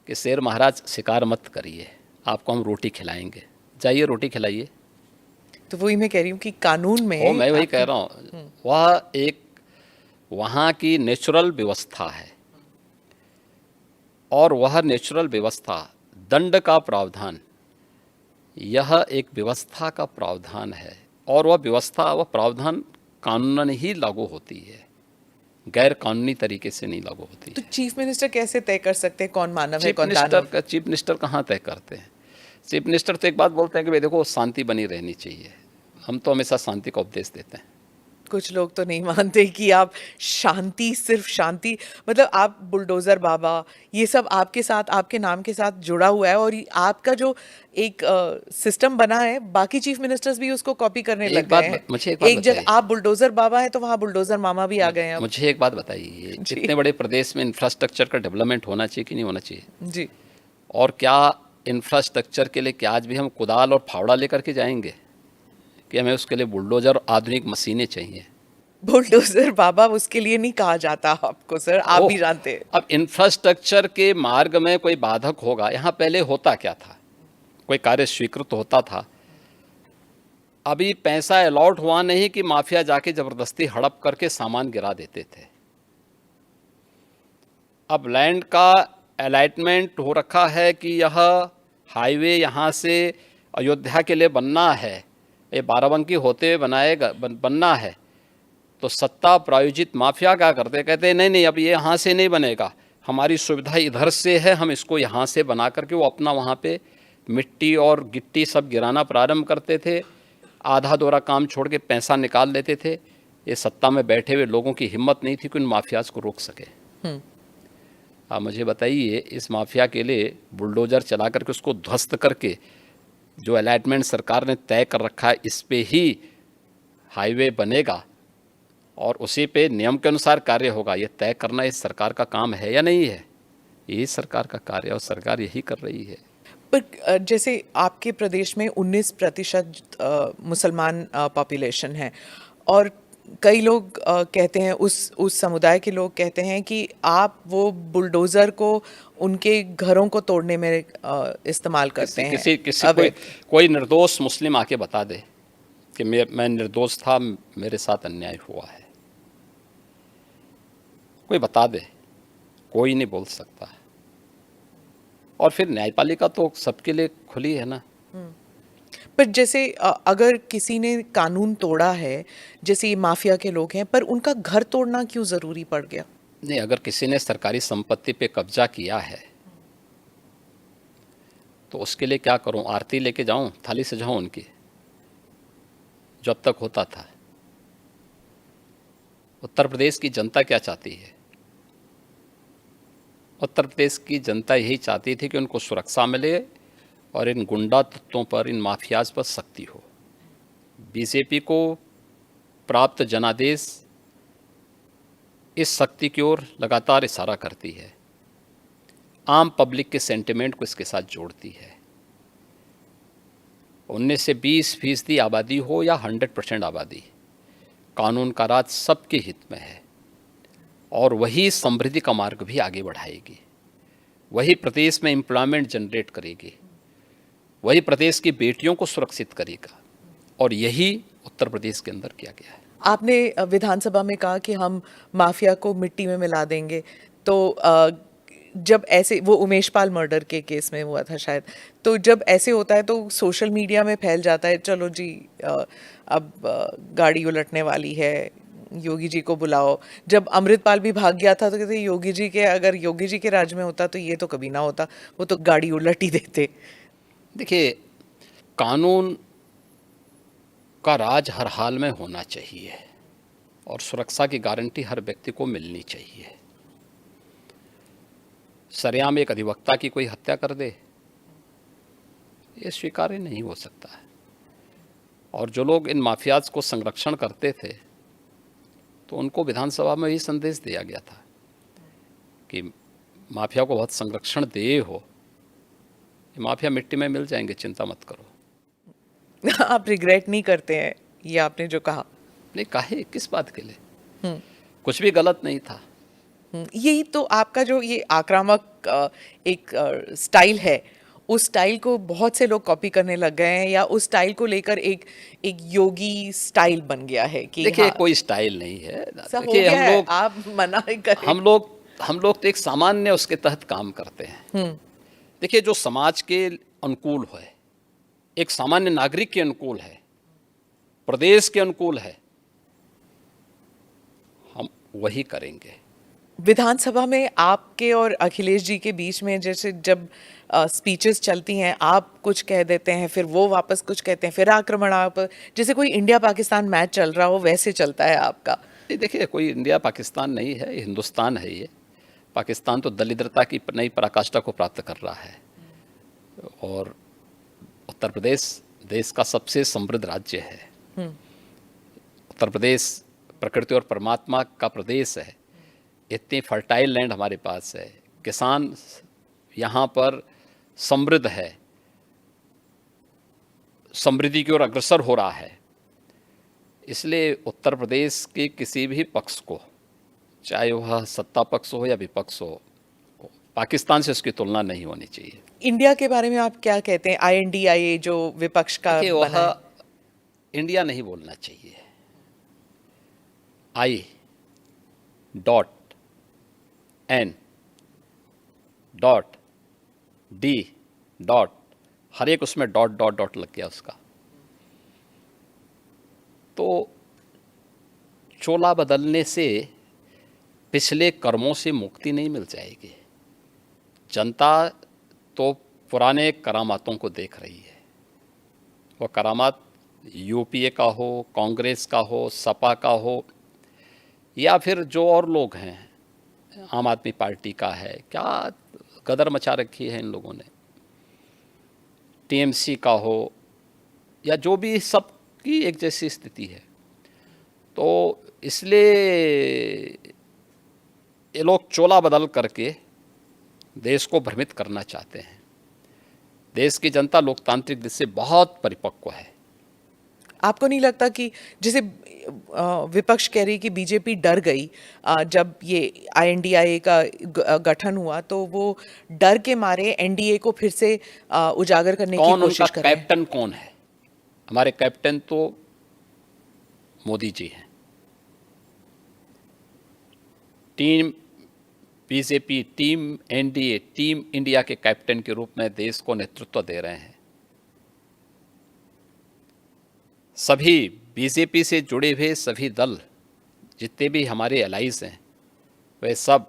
कि शेर महाराज शिकार मत करिए, आपको हम रोटी खिलाएंगे, जाइए रोटी खिलाइए।
हूँ। तो वही मैं कह रही हूँ कि कानून में
वो मैं वही कह रहा हूँ, वह एक वहाँ की नेचुरल व्यवस्था है, और वह नेचुरल व्यवस्था, दंड का प्रावधान, यह एक व्यवस्था का प्रावधान है, और वह व्यवस्था, वह प्रावधान कानूनन ही लागू होती है, गैर कानूनी तरीके से नहीं लागू होती
तो
है।
चीफ मिनिस्टर कैसे तय कर सकते हैं कौन मानव है
चीफ
कौन दानव?
मिनिस्टर कहाँ तय करते हैं? चीफ मिनिस्टर तो एक बात बोलते हैं कि भाई देखो शांति बनी रहनी चाहिए, हम तो हमेशा शांति का उपदेश देते हैं।
कुछ लोग तो नहीं मानते कि आप शांति, सिर्फ शांति, मतलब आप बुलडोजर बाबा, ये सब आपके साथ, आपके नाम के साथ जुड़ा हुआ है, और आपका जो एक सिस्टम बना है, बाकी चीफ मिनिस्टर्स भी उसको कॉपी करने
एक
लग
बात
गए हैं।
मुझे एक बात
एक जगह
बताइए।
आप बुलडोजर बाबा है तो वहाँ बुलडोजर मामा भी आ गए हैं अब।
मुझे एक बात बताइए, इतने बड़े प्रदेश में इंफ्रास्ट्रक्चर का डेवलपमेंट होना चाहिए कि नहीं होना चाहिए?
जी,
और क्या इंफ्रास्ट्रक्चर के लिए क्या आज भी हम कुदाल और फावड़ा लेकर के जाएंगे, कि हमें उसके लिए बुलडोजर और आधुनिक मशीनें चाहिए?
बुलडोजर बाबा उसके लिए नहीं कहा जाता आपको सर, आप भी
ओह,
जानते हैं।
अब इंफ्रास्ट्रक्चर के मार्ग में कोई बाधक होगा, यहाँ पहले होता क्या था, कोई कार्य स्वीकृत होता था, अभी पैसा अलॉट हुआ नहीं कि माफिया जाके जबरदस्ती हड़प करके सामान गिरा देते थे। अब लैंड का अलॉटमेंट हो रखा है कि यह हाईवे यहाँ से अयोध्या के लिए बनना है, ये बाराबंकी होते हुए बनना है, तो सत्ता प्रायोजित माफिया क्या करते, कहते नहीं नहीं अब ये यहाँ से नहीं बनेगा, हमारी सुविधा इधर से है, हम इसको यहाँ से बना करके वो अपना वहाँ पे मिट्टी और गिट्टी सब गिराना प्रारंभ करते थे, आधा दोरा काम छोड़ के पैसा निकाल लेते थे। ये सत्ता में बैठे हुए लोगों की हिम्मत नहीं थी कि उन माफियाज को रोक सके। आप मुझे बताइए, इस माफिया के लिए बुलडोजर चला करके उसको ध्वस्त करके जो अलॉटमेंट सरकार ने तय कर रखा है इस पे ही हाईवे बनेगा और उसी पे नियम के अनुसार कार्य होगा, ये तय करना इस सरकार का काम है या नहीं है? यही सरकार का कार्य है और सरकार यही कर रही है।
पर जैसे आपके प्रदेश में 19% मुसलमान पॉपुलेशन है और कई लोग कहते हैं उस समुदाय के लोग कहते हैं कि आप वो बुलडोज़र को उनके घरों को तोड़ने में इस्तेमाल करते हैं।
किसी
अवैध।
कोई निर्दोष मुस्लिम आके बता दे कि मैं निर्दोष था, मेरे साथ अन्याय हुआ है, कोई बता दे, कोई नहीं बोल सकता। और फिर न्यायपालिका तो सबके लिए खुली है ना।
पर जैसे अगर किसी ने कानून तोड़ा है, जैसे ये माफिया के लोग हैं, पर उनका घर तोड़ना क्यों जरूरी पड़ गया?
नहीं, अगर किसी ने सरकारी संपत्ति पे कब्जा किया है तो उसके लिए क्या करूं? आरती लेके जाऊं, थाली सजाऊं उनकी, जो अब तक होता था? उत्तर प्रदेश की जनता क्या चाहती है? उत्तर प्रदेश की जनता यही चाहती थी कि उनको सुरक्षा मिले और इन गुंडा तत्वों पर, इन माफियाज पर सख्ती हो। बीजेपी को प्राप्त जनादेश इस शक्ति की ओर लगातार इशारा करती है, आम पब्लिक के सेंटिमेंट को इसके साथ जोड़ती है। 19 से 20% आबादी हो या 100% आबादी, कानून का राज सबके हित में है और वही समृद्धि का मार्ग भी आगे बढ़ाएगी, वही प्रदेश में एम्प्लॉयमेंट जनरेट करेगी, वही प्रदेश की बेटियों को सुरक्षित करेगा और यही उत्तर प्रदेश के अंदर किया गया है।
आपने विधानसभा में कहा कि हम माफिया को मिट्टी में मिला देंगे, तो जब ऐसे, वो उमेश पाल मर्डर के केस में हुआ था शायद, तो जब ऐसे होता है तो सोशल मीडिया में फैल जाता है, चलो जी अब गाड़ी उलटने वाली है, योगी जी को बुलाओ। जब अमृतपाल भी भाग गया था तो कहते योगी जी के, अगर योगी जी के राज में होता तो ये तो कभी ना होता, वो तो गाड़ी उलट ही देते।
देखिए, कानून का राज हर हाल में होना चाहिए और सुरक्षा की गारंटी हर व्यक्ति को मिलनी चाहिए। सरेआम एक अधिवक्ता की कोई हत्या कर दे, ये स्वीकार्य नहीं हो सकता है। और जो लोग इन माफियाज को संरक्षण करते थे तो उनको विधानसभा में ही संदेश दिया गया था कि माफिया को बहुत संरक्षण दे हो, ये माफिया मिट्टी में मिल जाएंगे, चिंता मत करो।
आप रिग्रेट नहीं करते हैं ये आपने जो कहा?
नहीं, काहे, किस बात के लिए? कुछ भी गलत नहीं था।
यही तो आपका जो ये आक्रामक एक स्टाइल है, उस स्टाइल को बहुत से लोग कॉपी करने लग गए हैं, या उस स्टाइल को लेकर एक योगी स्टाइल बन गया है कि
देखिए,
हाँ,
कोई स्टाइल नहीं है।
सब हो
देखिए,
गया है, आप मना ही करें।
हम लोग तो एक सामान्य उसके तहत काम करते हैं। देखिए, जो समाज के अनुकूल है, एक सामान्य नागरिक के अनुकूल है, प्रदेश के अनुकूल है, हम वही करेंगे।
विधानसभा में आपके और अखिलेश जी के बीच में जैसे जब स्पीचेस चलती हैं, आप कुछ कह देते हैं, फिर वो वापस कुछ कहते हैं, फिर आक्रमण, आप जैसे कोई इंडिया पाकिस्तान मैच चल रहा हो वैसे चलता है आपका।
देखिए, कोई इंडिया पाकिस्तान नहीं है, ये हिंदुस्तान है। ये पाकिस्तान तो दलिद्रता की नई पराकाष्ठा को प्राप्त कर रहा है और उत्तर प्रदेश देश का सबसे समृद्ध राज्य है। उत्तर प्रदेश प्रकृति और परमात्मा का प्रदेश है। इतनी फर्टाइल लैंड हमारे पास है, किसान यहाँ पर समृद्ध है, समृद्धि की ओर अग्रसर हो रहा है। इसलिए उत्तर प्रदेश के किसी भी पक्ष को, चाहे वह सत्ता पक्ष हो या विपक्ष हो, पाकिस्तान से उसकी तुलना नहीं होनी चाहिए।
इंडिया के बारे में आप क्या कहते हैं? INDIA जो विपक्ष का बना है।
वह इंडिया नहीं बोलना चाहिए। I.N.D. हर एक उसमें डॉट लग गया उसका। तो चोला बदलने से पिछले कर्मों से मुक्ति नहीं मिल जाएगी। जनता तो पुराने करामातों को देख रही है। वह करामात UPA का हो, कांग्रेस का हो, सपा का हो, या फिर जो और लोग हैं, आम आदमी पार्टी का है, क्या गदर मचा रखी है इन लोगों ने। TMC का हो या जो भी, सबकी एक जैसी स्थिति है। तो इसलिए ये लोग चोला बदल करके देश को भ्रमित करना चाहते हैं। देश की जनता लोकतांत्रिक दृष्टि से बहुत परिपक्व है।
आपको नहीं लगता कि जैसे विपक्ष कह रही कि बीजेपी डर गई जब ये आईएनडीआईए का गठन हुआ, तो वो डर के मारे एनडीए को फिर से उजागर करने की
कौन
कोशिश
उनका
कर रहे हैं?
कैप्टन कौन है? हमारे कैप्टन तो मोदी जी हैं। Team BJP, team NDA, team India के कैप्टन के रूप में देश को नेतृत्व दे रहे हैं। सभी बीजेपी से जुड़े हुए सभी दल, जितने भी हमारे एलाइज हैं, वे सब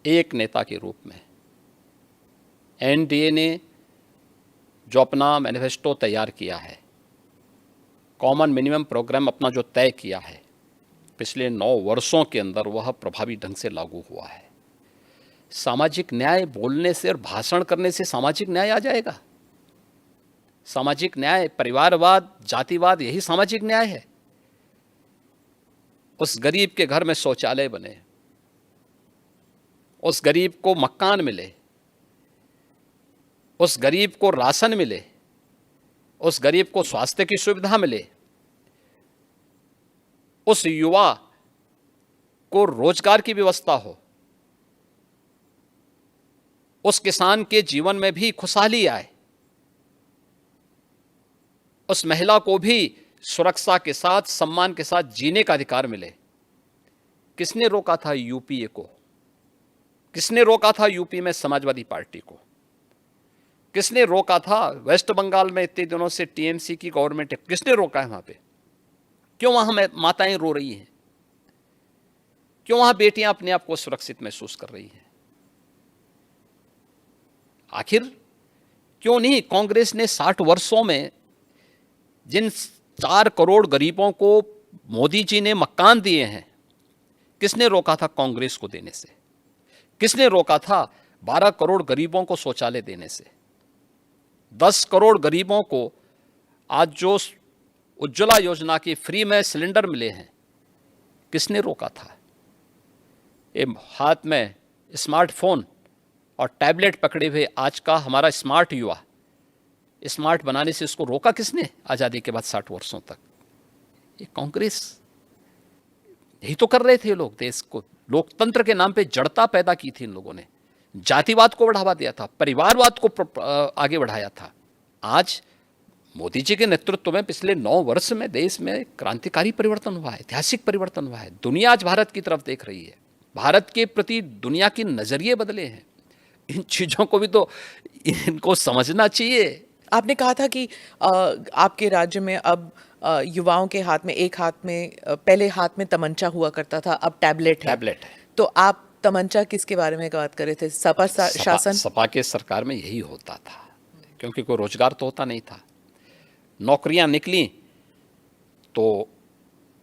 एक नेता के रूप में। एनडीए ने जो अपना मैनिफेस्टो तैयार किया है, कॉमन मिनिमम प्रोग्राम अपना जो तय किया है, पिछले 9 वर्षों के अंदर वह प्रभावी ढंग से लागू हुआ है। सामाजिक न्याय बोलने से और भाषण करने से सामाजिक न्याय आ जाएगा? सामाजिक न्याय, परिवारवाद, जातिवाद, यही सामाजिक न्याय है। उस गरीब के घर में शौचालय बने, उस गरीब को मकान मिले, उस गरीब को राशन मिले, उस गरीब को स्वास्थ्य की सुविधा मिले, उस युवा को रोजगार की व्यवस्था हो, उस किसान के जीवन में भी खुशहाली आए, उस महिला को भी सुरक्षा के साथ, सम्मान के साथ जीने का अधिकार मिले। किसने रोका था यूपीए को? किसने रोका था यूपी में समाजवादी पार्टी को? किसने रोका था वेस्ट बंगाल में इतने दिनों से टीएमसी की गवर्नमेंट है? किसने रोका है वहां पे? क्यों वहां माताएं रो रही हैं? क्यों वहां बेटियां अपने आप को सुरक्षित महसूस कर रही हैं? आखिर क्यों नहीं कांग्रेस ने 60 वर्षों में जिन 4 करोड़ गरीबों को मोदी जी ने मकान दिए हैं, किसने रोका था कांग्रेस को देने से? किसने रोका था 12 करोड़ गरीबों को शौचालय देने से? 10 करोड़ गरीबों को आज जो उज्ज्वला योजना की फ्री में सिलेंडर मिले हैं, किसने रोका था? ये हाथ में स्मार्टफोन और टैबलेट पकड़े हुए आज का हमारा स्मार्ट युवा, स्मार्ट बनाने से इसको रोका किसने आज़ादी के बाद 60 वर्षों तक? ये कांग्रेस। यही तो कर रहे थे लोग। देश को लोकतंत्र के नाम पे जड़ता पैदा की थी इन लोगों ने, जातिवाद को बढ़ावा दिया था, परिवारवाद को आगे बढ़ाया था। आज मोदी जी के नेतृत्व में पिछले 9 वर्ष में देश में क्रांतिकारी परिवर्तन हुआ है, ऐतिहासिक परिवर्तन हुआ है। दुनिया आज भारत की तरफ देख रही है, भारत के प्रति दुनिया के नजरिए बदले हैं। इन चीजों को भी तो इनको समझना चाहिए।
आपने कहा था कि आपके राज्य में अब युवाओं के हाथ में, एक हाथ में पहले हाथ में तमंचा हुआ करता था, अब टैबलेट है। तो आप तमंचा किसके बारे में बात कर रहे थे? सपा शासन?
सपा के सरकार में यही होता था, क्योंकि कोई रोजगार तो होता नहीं था। नौकरियां निकली तो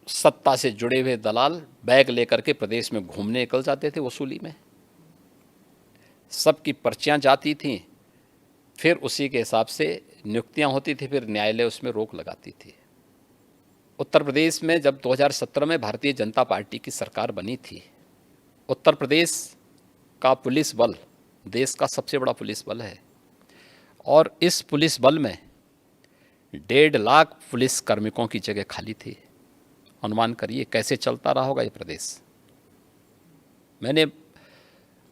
सत्ता से जुड़े हुए दलाल बैग लेकर के प्रदेश में घूमने निकल जाते थे वसूली में। सबकी पर्चियां जाती थीं, फिर उसी के हिसाब से नियुक्तियां होती थी, फिर न्यायालय उसमें रोक लगाती थी। उत्तर प्रदेश में जब 2017 में भारतीय जनता पार्टी की सरकार बनी थी, उत्तर प्रदेश का पुलिस बल देश का सबसे बड़ा पुलिस बल है, और इस पुलिस बल में 1.5 लाख पुलिस कार्मिकों की जगह खाली थी। अनुमान करिए कैसे चलता रहा होगा ये प्रदेश। मैंने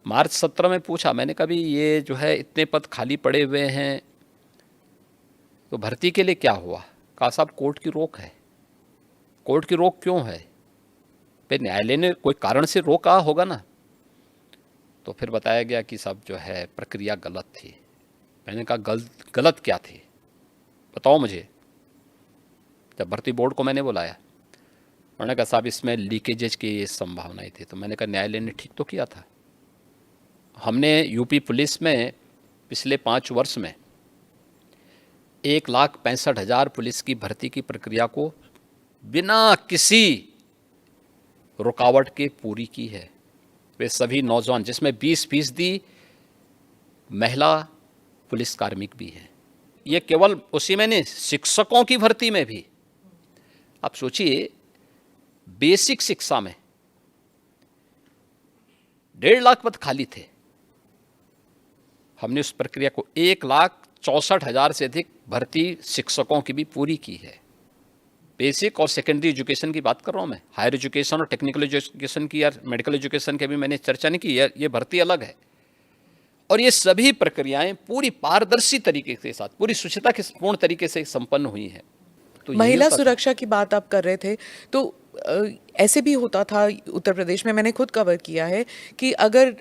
मार्च 17 में पूछा, मैंने कहा भी ये जो है इतने पद खाली पड़े हुए हैं तो भर्ती के लिए क्या हुआ? कहा साहब कोर्ट की रोक है। कोर्ट की रोक क्यों है? फिर न्यायालय ने कोई कारण से रोका होगा ना। तो फिर बताया गया कि साहब जो है प्रक्रिया गलत थी। मैंने कहा गलत क्या थी बताओ मुझे। जब भर्ती बोर्ड को मैंने बुलाया, उन्होंने कहा साहब इसमें लीकेजेज की संभावनाएं थी। तो मैंने कहा न्यायालय ने ठीक तो किया था। हमने यूपी पुलिस में पिछले 5 वर्ष में 1,65,000 पुलिस की भर्ती की प्रक्रिया को बिना किसी रुकावट के पूरी की है। वे सभी नौजवान, जिसमें 20% महिला पुलिस कार्मिक भी हैं। ये केवल उसी में नहीं, शिक्षकों की भर्ती में भी। आप सोचिए, बेसिक शिक्षा में 1.5 लाख पद खाली थे, हमने उस प्रक्रिया को 1,64,000 से अधिक भर्ती शिक्षकों की भी पूरी की है। बेसिक और सेकेंडरी एजुकेशन की बात कर रहा हूँ मैं, हायर एजुकेशन और टेक्निकल एजुकेशन की या मेडिकल एजुकेशन की भी मैंने चर्चा नहीं की, ये भर्ती अलग है। और ये सभी प्रक्रियाएं पूरी पारदर्शी तरीके के साथ, पूरी शुचिता के पूर्ण तरीके से संपन्न हुई हैं। तो यही
महिला
होता था।
सुरक्षा की बात आप कर रहे थे, तो ऐसे भी होता था उत्तर प्रदेश में, मैंने खुद कवर किया है कि अगर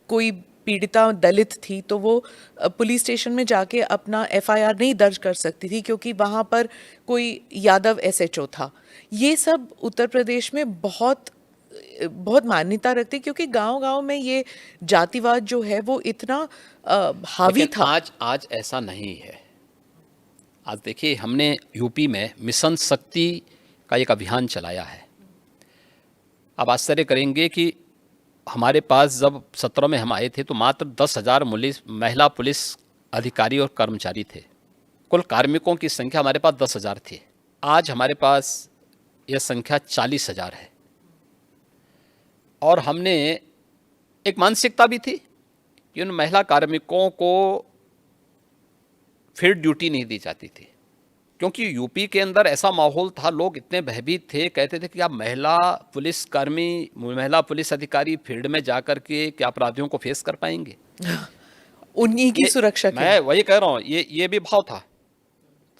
कोई पीड़िता दलित थी तो वो पुलिस स्टेशन में जाके अपना एफआईआर नहीं दर्ज कर सकती थी क्योंकि वहाँ पर कोई यादव एसएचओ था। ये सब उत्तर प्रदेश में बहुत बहुत मान्यता रखती, क्योंकि गांव-गांव में ये जातिवाद जो है वो इतना हावी
लेकिन
था।
आज ऐसा नहीं है। आज देखिए, हमने यूपी में मिशन शक्ति का एक अभियान चलाया है। आप आश्चर्य करेंगे कि हमारे पास जब 17 में हम आए थे तो मात्र 10,000 महिला पुलिस अधिकारी और कर्मचारी थे। कुल कार्मिकों की संख्या हमारे पास 10,000 थी। आज हमारे पास यह संख्या 40,000 है। और हमने एक मानसिकता भी थी कि उन महिला कार्मिकों को फिर ड्यूटी नहीं दी जाती थी, क्योंकि यूपी के अंदर ऐसा माहौल था, लोग इतने भयभीत थे, कहते थे कि आप महिला पुलिसकर्मी, महिला पुलिस अधिकारी फील्ड में जाकर के क्या अपराधियों को फेस कर पाएंगे।
उन्हीं की सुरक्षा के
मैं वही कह रहा हूँ, ये भी भाव था।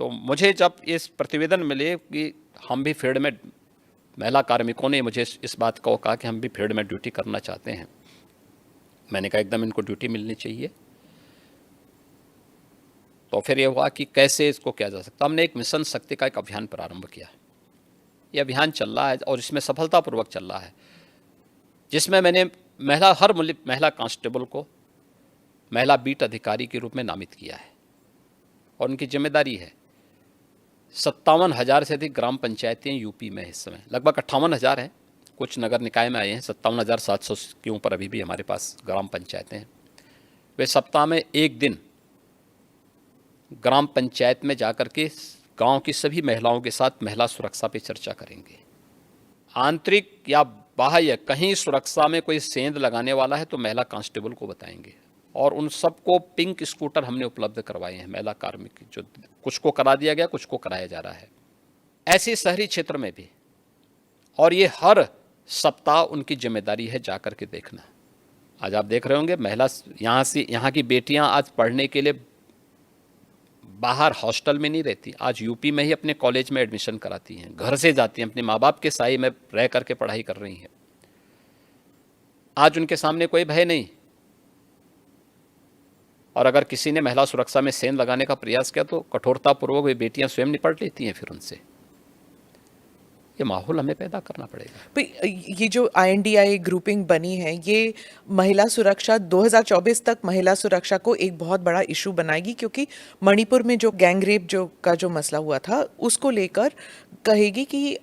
तो मुझे जब इस प्रतिवेदन मिले कि हम भी फील्ड में, महिला कार्मिकों ने मुझे इस बात को कहा कि हम भी फील्ड में ड्यूटी करना चाहते हैं, मैंने कहा एकदम इनको ड्यूटी मिलनी चाहिए। तो फिर ये हुआ कि कैसे इसको किया जा सकता। हमने एक मिशन शक्ति का एक अभियान प्रारंभ किया। ये अभियान चल रहा है और इसमें सफलतापूर्वक चल रहा है, जिसमें मैंने हर महिला कांस्टेबल को महिला बीट अधिकारी के रूप में नामित किया है। और उनकी जिम्मेदारी है 57,000 से अधिक ग्राम पंचायतें यूपी में इस समय, लगभग 58,000 हैं, कुछ नगर निकाय में आए हैं, 57,700 के ऊपर अभी भी हमारे पास ग्राम पंचायतें हैं। वे सप्ताह में एक दिन ग्राम पंचायत में जाकर के गांव की सभी महिलाओं के साथ महिला सुरक्षा पे चर्चा करेंगे। आंतरिक या बाह्य कहीं सुरक्षा में कोई सेंध लगाने वाला है तो महिला कांस्टेबल को बताएंगे। और उन सबको पिंक स्कूटर हमने उपलब्ध करवाए हैं, महिला कार्मिक, जो कुछ को करा दिया गया, कुछ को कराया जा रहा है। ऐसे शहरी क्षेत्र में भी। और ये हर सप्ताह उनकी जिम्मेदारी है जाकर के देखना। आज आप देख रहे होंगे महिला यहाँ की बेटियां आज पढ़ने के लिए बाहर हॉस्टल में नहीं रहती, आज यूपी में ही अपने कॉलेज में एडमिशन कराती हैं, घर से जाती हैं, अपने माँ बाप के साए में रह करके पढ़ाई कर रही हैं। आज उनके सामने कोई भय नहीं। और अगर किसी ने महिला सुरक्षा में सेंध लगाने का प्रयास किया तो कठोरतापूर्वक वे बेटियां स्वयं निपट लेती हैं फिर उनसे। ये माहौल हमें पैदा करना पड़ेगा।
ये जो INDI ग्रुपिंग बनी है, ये महिला सुरक्षा 2024 तक महिला सुरक्षा को एक बहुत बड़ा इशू बनाएगी, क्योंकि मणिपुर में जो गैंग रेप जो मसला हुआ था उसको लेकर कहेगी कि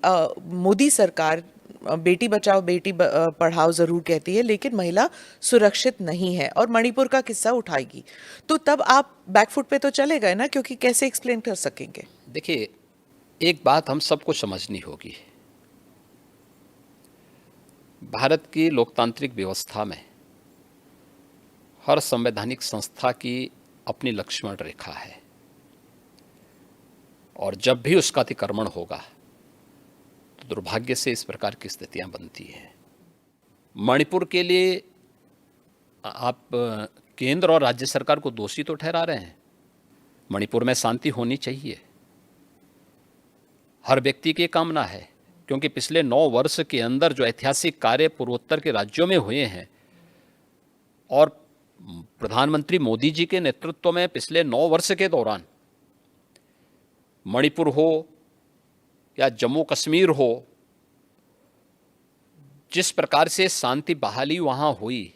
मोदी सरकार बेटी बचाओ बेटी पढ़ाओ ज़रूर कहती है, लेकिन महिला सुरक्षित नहीं है, और मणिपुर का किस्सा उठाएगी। तो तब आप बैकफुट पे तो चले गए ना, क्योंकि कैसे एक्सप्लेन कर सकेंगे?
देखिए, एक बात हम सबको समझनी होगी। भारत की लोकतांत्रिक व्यवस्था में हर संवैधानिक संस्था की अपनी लक्ष्मण रेखा है, और जब भी उसका अतिक्रमण होगा तो दुर्भाग्य से इस प्रकार की स्थितियां बनती हैं। मणिपुर के लिए आप केंद्र और राज्य सरकार को दोषी तो ठहरा रहे हैं। मणिपुर में शांति होनी चाहिए, हर व्यक्ति की कामना है, क्योंकि पिछले 9 वर्ष के अंदर जो ऐतिहासिक कार्य पूर्वोत्तर के राज्यों में हुए हैं, और प्रधानमंत्री मोदी जी के नेतृत्व में पिछले 9 वर्ष के दौरान मणिपुर हो या जम्मू कश्मीर हो, जिस प्रकार से शांति बहाली वहाँ हुई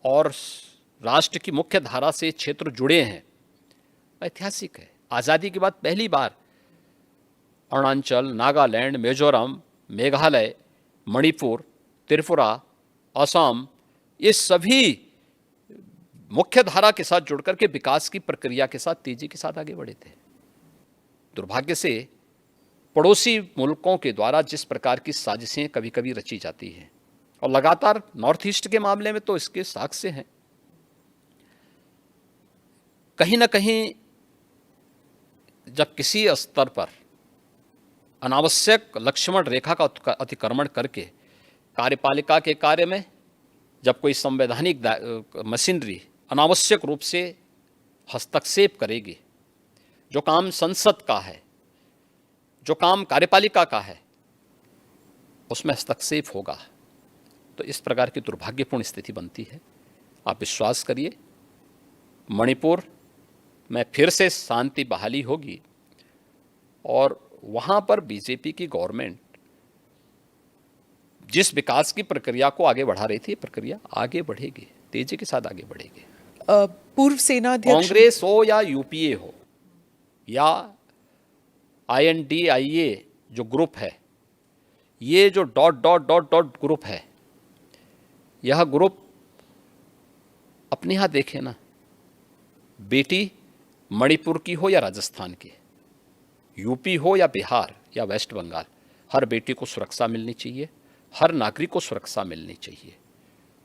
और राष्ट्र की मुख्य धारा से क्षेत्र जुड़े हैं, ऐतिहासिक है। आज़ादी के बाद पहली बार अरुणाचल, नागालैंड, मिजोरम, मेघालय, मणिपुर, त्रिपुरा, असम, ये सभी मुख्य धारा के साथ जुड़कर के विकास की प्रक्रिया के साथ तेजी के साथ आगे बढ़े थे। दुर्भाग्य से पड़ोसी मुल्कों के द्वारा जिस प्रकार की साजिशें कभी कभी रची जाती हैं, और लगातार नॉर्थ ईस्ट के मामले में तो इसके साक्ष्य हैं। कहीं ना कहीं जब किसी स्तर पर अनावश्यक लक्ष्मण रेखा का अतिक्रमण करके कार्यपालिका के कार्य में जब कोई संवैधानिक मशीनरी अनावश्यक रूप से हस्तक्षेप करेगी, जो काम संसद का है, जो काम कार्यपालिका का है, उसमें हस्तक्षेप होगा, तो इस प्रकार की दुर्भाग्यपूर्ण स्थिति बनती है। आप विश्वास करिए, मणिपुर में फिर से शांति बहाली होगी और वहाँ पर बीजेपी की गवर्नमेंट जिस विकास की प्रक्रिया को आगे बढ़ा रही थी, प्रक्रिया आगे बढ़ेगी, तेजी के साथ आगे बढ़ेगी।
पूर्व सेनाध्यक्ष
कांग्रेस हो या यूपीए हो या INDIA जो ग्रुप है, ये जो dot dot dot dot group है, यह ग्रुप अपने यहाँ देखे ना, बेटी मणिपुर की हो या राजस्थान की, यूपी हो या बिहार या वेस्ट बंगाल, हर बेटी को सुरक्षा मिलनी चाहिए, हर नागरिक को सुरक्षा मिलनी चाहिए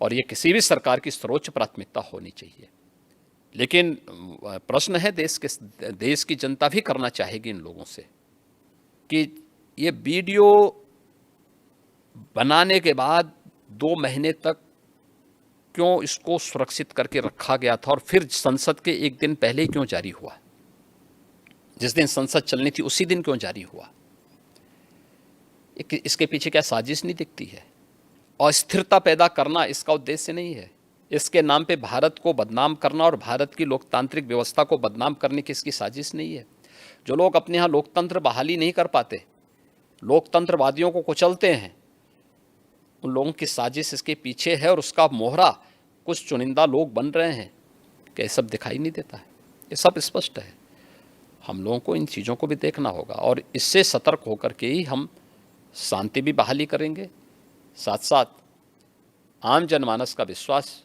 और ये किसी भी सरकार की सर्वोच्च प्राथमिकता होनी चाहिए। लेकिन प्रश्न है, देश की जनता भी करना चाहेगी इन लोगों से कि ये वीडियो बनाने के बाद 2 महीने तक क्यों इसको सुरक्षित करके रखा गया था और फिर संसद के एक दिन पहले क्यों जारी हुआ, जिस दिन संसद चलनी थी उसी दिन क्यों जारी हुआ? इसके पीछे क्या साजिश नहीं दिखती है? अस्थिरता पैदा करना इसका उद्देश्य नहीं है। इसके नाम पे भारत को बदनाम करना और भारत की लोकतांत्रिक व्यवस्था को बदनाम करने की इसकी साजिश नहीं है। जो लोग अपने यहाँ लोकतंत्र बहाली नहीं कर पाते, लोकतंत्रवादियों को कुचलते हैं, उन लोगों की साजिश इसके पीछे है और उसका मोहरा कुछ चुनिंदा लोग बन रहे हैं। क्या ये सब दिखाई नहीं देता है? ये सब स्पष्ट है। हम लोगों को इन चीज़ों को भी देखना होगा और इससे सतर्क होकर के ही हम शांति भी बहाली करेंगे। साथ साथ आम जनमानस का विश्वास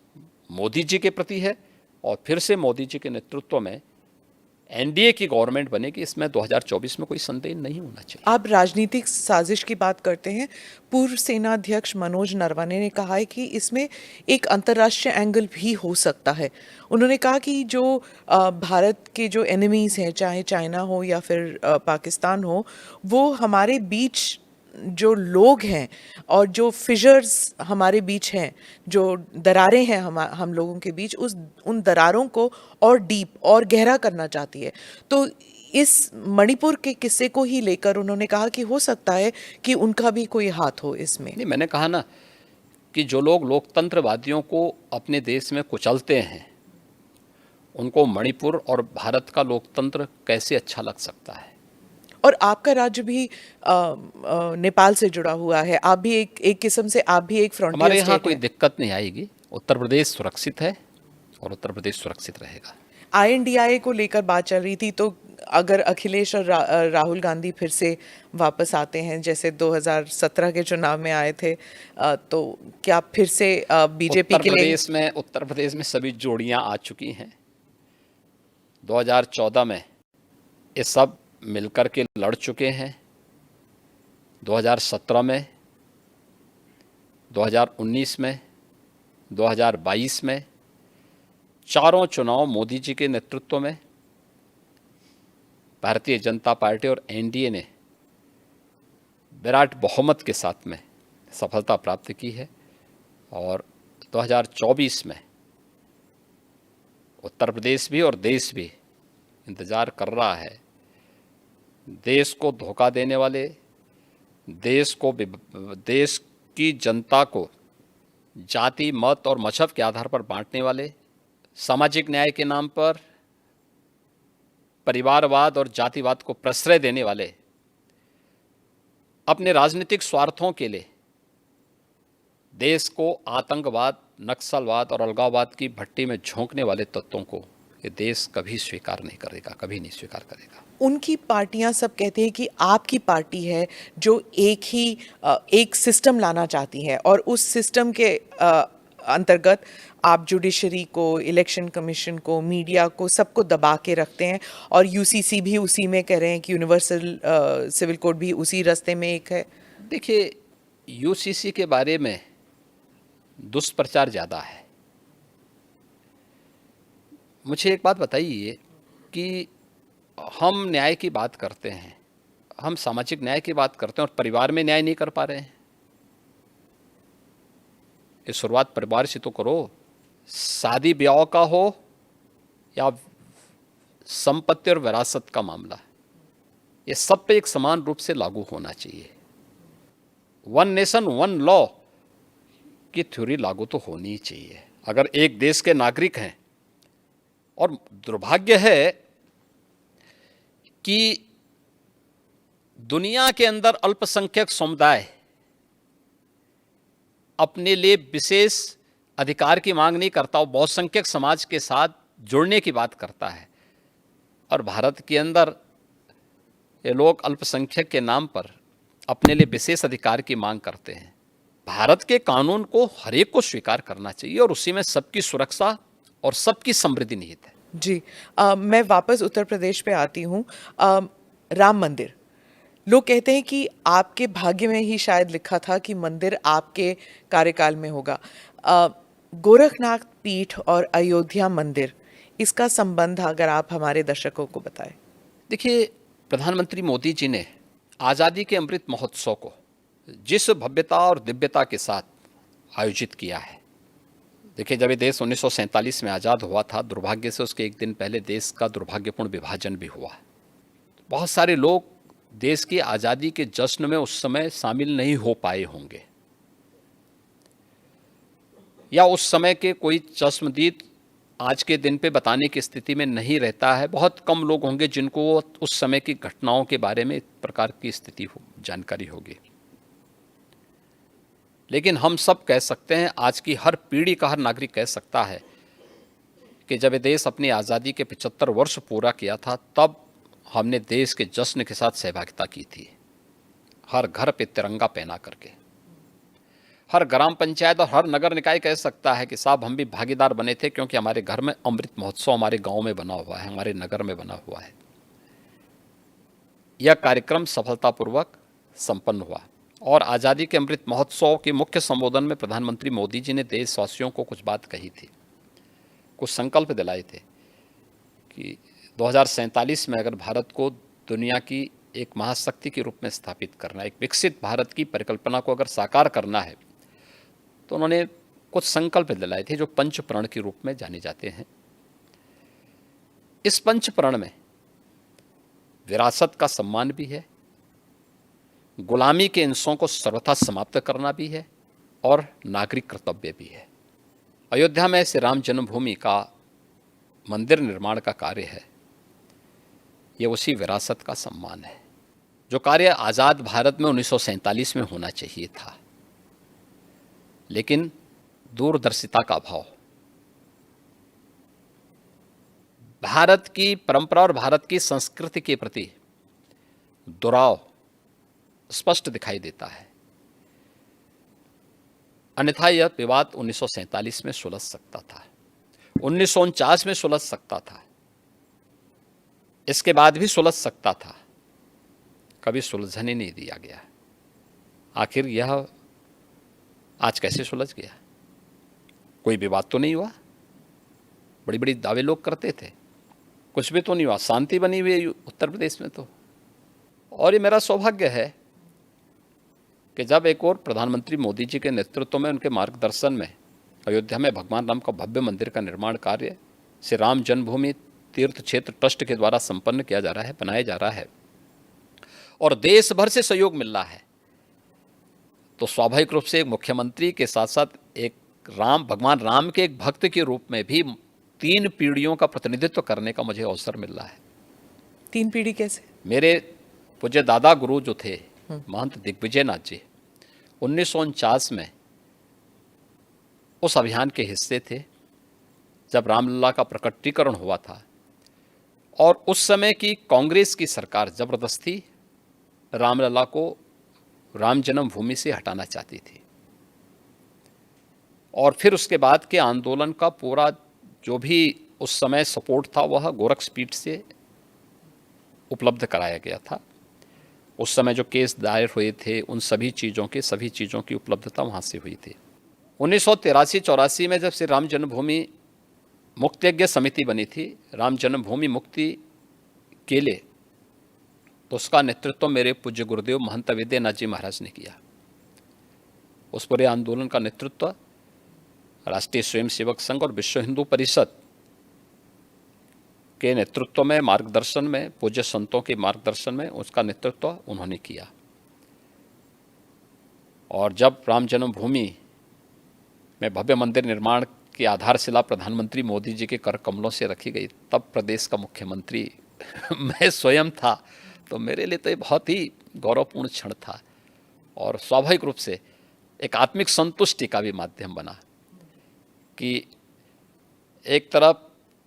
मोदी जी के प्रति है और फिर से मोदी जी के नेतृत्व में NDA की गवर्नमेंट बनेगी, इसमें 2024 में कोई संदेह नहीं होना चाहिए।
आप राजनीतिक साजिश की बात करते हैं। पूर्व सेनाध्यक्ष मनोज नरवणे ने कहा है कि इसमें एक अंतर्राष्ट्रीय एंगल भी हो सकता है। उन्होंने कहा कि जो भारत के जो एनिमीज हैं, चाहे चाइना हो या फिर पाकिस्तान हो, वो हमारे बीच जो लोग हैं और जो फिशर्स हमारे बीच हैं, जो दरारें हैं हम लोगों के बीच, उन दरारों को और डीप और गहरा करना चाहती है। तो इस मणिपुर के किस्से को ही लेकर उन्होंने कहा कि हो सकता है कि उनका भी कोई हाथ हो इसमें।
नहीं, मैंने कहा ना कि जो लोग लोकतंत्रवादियों को अपने देश में कुचलते हैं, उनको मणिपुर और भारत का लोकतंत्र कैसे अच्छा लग सकता है?
और आपका राज्य भी नेपाल से जुड़ा हुआ है। आप भी एक किस्म से आप भी एक फ्रंटियर
हमारे यहाँ
स्टेट
कोई
है।
दिक्कत नहीं आएगी। उत्तर प्रदेश सुरक्षित है और उत्तर प्रदेश सुरक्षित रहेगा।
INDIA को लेकर बात चल रही थी, तो अगर अखिलेश और राहुल गांधी फिर से वापस आते हैं जैसे 2017 के चुनाव में आए थे, तो क्या फिर से बीजेपी के लिए?
उत्तर प्रदेश में सभी जोड़ियां आ चुकी हैं। 2014 में ये सब मिलकर के लड़ चुके हैं। 2017 में, 2019 में, 2022 में चारों चुनाव मोदी जी के नेतृत्व में भारतीय जनता पार्टी और NDA ने विराट बहुमत के साथ में सफलता प्राप्त की है और 2024 में उत्तर प्रदेश भी और देश भी इंतज़ार कर रहा है। देश को धोखा देने वाले, देश की जनता को जाति, मत और मजहब के आधार पर बांटने वाले, सामाजिक न्याय के नाम पर परिवारवाद और जातिवाद को प्रश्रय देने वाले, अपने राजनीतिक स्वार्थों के लिए देश को आतंकवाद, नक्सलवाद और अलगाववाद की भट्टी में झोंकने वाले तत्वों को ये देश कभी स्वीकार नहीं करेगा, कभी नहीं स्वीकार करेगा।
उनकी पार्टियां सब कहती हैं कि आपकी पार्टी है जो एक सिस्टम लाना चाहती है और उस सिस्टम के अंतर्गत आप जुडिशरी को, इलेक्शन कमीशन को, मीडिया को, सबको दबा के रखते हैं और UCC भी उसी में कह रहे हैं कि यूनिवर्सल सिविल कोड भी उसी रास्ते में एक है।
देखिए, UCC के बारे में दुष्प्रचार ज़्यादा है। मुझे एक बात बताइए कि हम न्याय की बात करते हैं, हम सामाजिक न्याय की बात करते हैं और परिवार में न्याय नहीं कर पा रहे हैं। ये शुरुआत परिवार से तो करो। शादी ब्याह का हो या संपत्ति और विरासत का मामला, ये सब पे एक समान रूप से लागू होना चाहिए। वन नेशन वन लॉ की थ्योरी लागू तो होनी ही चाहिए। अगर एक देश के नागरिक हैं, और दुर्भाग्य है कि दुनिया के अंदर अल्पसंख्यक समुदाय अपने लिए विशेष अधिकार की मांग नहीं करता, वो बहुसंख्यक समाज के साथ जुड़ने की बात करता है। और भारत के अंदर ये लोग अल्पसंख्यक के नाम पर अपने लिए विशेष अधिकार की मांग करते हैं। भारत के कानून को हर एक को स्वीकार करना चाहिए और उसी में सबकी सुरक्षा और सबकी समृद्धि निहित है।
जी, मैं वापस उत्तर प्रदेश पे आती हूँ। राम मंदिर, लोग कहते हैं कि आपके भाग्य में ही शायद लिखा था कि मंदिर आपके कार्यकाल में होगा। गोरखनाथ पीठ और अयोध्या मंदिर, इसका संबंध अगर आप हमारे दर्शकों को बताएं।
देखिए, प्रधानमंत्री मोदी जी ने आज़ादी के अमृत महोत्सव को जिस भव्यता और दिव्यता के साथ आयोजित किया है, देखिए जब ये देश 1947 में आज़ाद हुआ था, दुर्भाग्य से उसके एक दिन पहले देश का दुर्भाग्यपूर्ण विभाजन भी हुआ। बहुत सारे लोग देश की आज़ादी के जश्न में उस समय शामिल नहीं हो पाए होंगे, या उस समय के कोई चश्मदीद आज के दिन पे बताने की स्थिति में नहीं रहता है। बहुत कम लोग होंगे जिनको उस समय की घटनाओं के बारे में इस प्रकार की स्थिति जानकारी होगी। लेकिन हम सब कह सकते हैं, आज की हर पीढ़ी का हर नागरिक कह सकता है कि जब ये देश अपनी आज़ादी के 75 वर्ष पूरा किया था, तब हमने देश के जश्न के साथ सहभागिता की थी। हर घर पे तिरंगा पहना करके, हर ग्राम पंचायत और हर नगर निकाय कह सकता है कि साहब हम भी भागीदार बने थे, क्योंकि हमारे घर में अमृत महोत्सव हमारे गांव में बना हुआ है, हमारे नगर में बना हुआ है। यह कार्यक्रम सफलतापूर्वक संपन्न हुआ और आज़ादी के अमृत महोत्सव के मुख्य संबोधन में प्रधानमंत्री मोदी जी ने देशवासियों को कुछ बात कही थी, कुछ संकल्प दिलाए थे कि 2047 में अगर भारत को दुनिया की एक महाशक्ति के रूप में स्थापित करना, एक विकसित भारत की परिकल्पना को अगर साकार करना है, तो उन्होंने कुछ संकल्प दिलाए थे जो पंच प्रण के रूप में जाने जाते हैं। इस पंच प्रण में विरासत का सम्मान भी है, गुलामी के इंसों को सर्वथा समाप्त करना भी है और नागरिक कर्तव्य भी है। अयोध्या में श्री राम जन्मभूमि का मंदिर निर्माण का कार्य है, ये उसी विरासत का सम्मान है जो कार्य आज़ाद भारत में 1947 में होना चाहिए था। लेकिन दूरदर्शिता का अभाव, भारत की परंपरा और भारत की संस्कृति के प्रति दुराव स्पष्ट दिखाई देता है। अन्यथा यह विवाद 1947 में सुलझ सकता था, 1949 में सुलझ सकता था, इसके बाद भी सुलझ सकता था, कभी सुलझने नहीं दिया गया। आखिर यह आज कैसे सुलझ गया? कोई विवाद तो नहीं हुआ, बड़ी बड़ी दावे लोग करते थे, कुछ भी तो नहीं हुआ, शांति बनी हुई है उत्तर प्रदेश में तो। और ये मेरा सौभाग्य है कि जब एक और प्रधानमंत्री मोदी जी के नेतृत्व में, उनके मार्गदर्शन में अयोध्या में भगवान राम का भव्य मंदिर का निर्माण कार्य श्री राम जन्मभूमि तीर्थ क्षेत्र ट्रस्ट के द्वारा संपन्न किया जा रहा है, बनाया जा रहा है और देश भर से सहयोग मिल रहा है, तो स्वाभाविक रूप से एक मुख्यमंत्री के साथ साथ एक भगवान राम के एक भक्त के रूप में भी 3 पीढ़ियों का प्रतिनिधित्व करने का मुझे अवसर मिल रहा है।
3 पीढ़ी कैसे?
मेरे पूज्य दादा गुरु जो थे महंत दिग्विजय नाथ जी, 1949 में उस अभियान के हिस्से थे जब रामलला का प्रकटीकरण हुआ था, और उस समय की कांग्रेस की सरकार जबरदस्ती रामलला को राम जन्मभूमि से हटाना चाहती थी। और फिर उसके बाद के आंदोलन का पूरा जो भी उस समय सपोर्ट था वह गोरखपीठ से उपलब्ध कराया गया था। उस समय जो केस दायर हुए थे उन सभी चीज़ों की उपलब्धता वहाँ से हुई थी। 1983-84 में जब श्री राम जन्मभूमि मुक्तयज्ञ समिति बनी थी राम जन्मभूमि मुक्ति के लिए, तो उसका नेतृत्व मेरे पूज्य गुरुदेव महंत विद्यानाथ जी महाराज ने किया। उस पूरे आंदोलन का नेतृत्व राष्ट्रीय स्वयंसेवक संघ और विश्व हिंदू परिषद के नेतृत्व में, मार्गदर्शन में, पूज्य संतों के मार्गदर्शन में उसका नेतृत्व उन्होंने किया। और जब राम जन्मभूमि में भव्य मंदिर निर्माण की आधारशिला प्रधानमंत्री मोदी जी के कर कमलों से रखी गई, तब प्रदेश का मुख्यमंत्री मैं स्वयं था। तो मेरे लिए तो ये बहुत ही गौरवपूर्ण क्षण था और स्वाभाविक रूप से एक आत्मिक संतुष्टि का भी माध्यम बना कि एक तरफ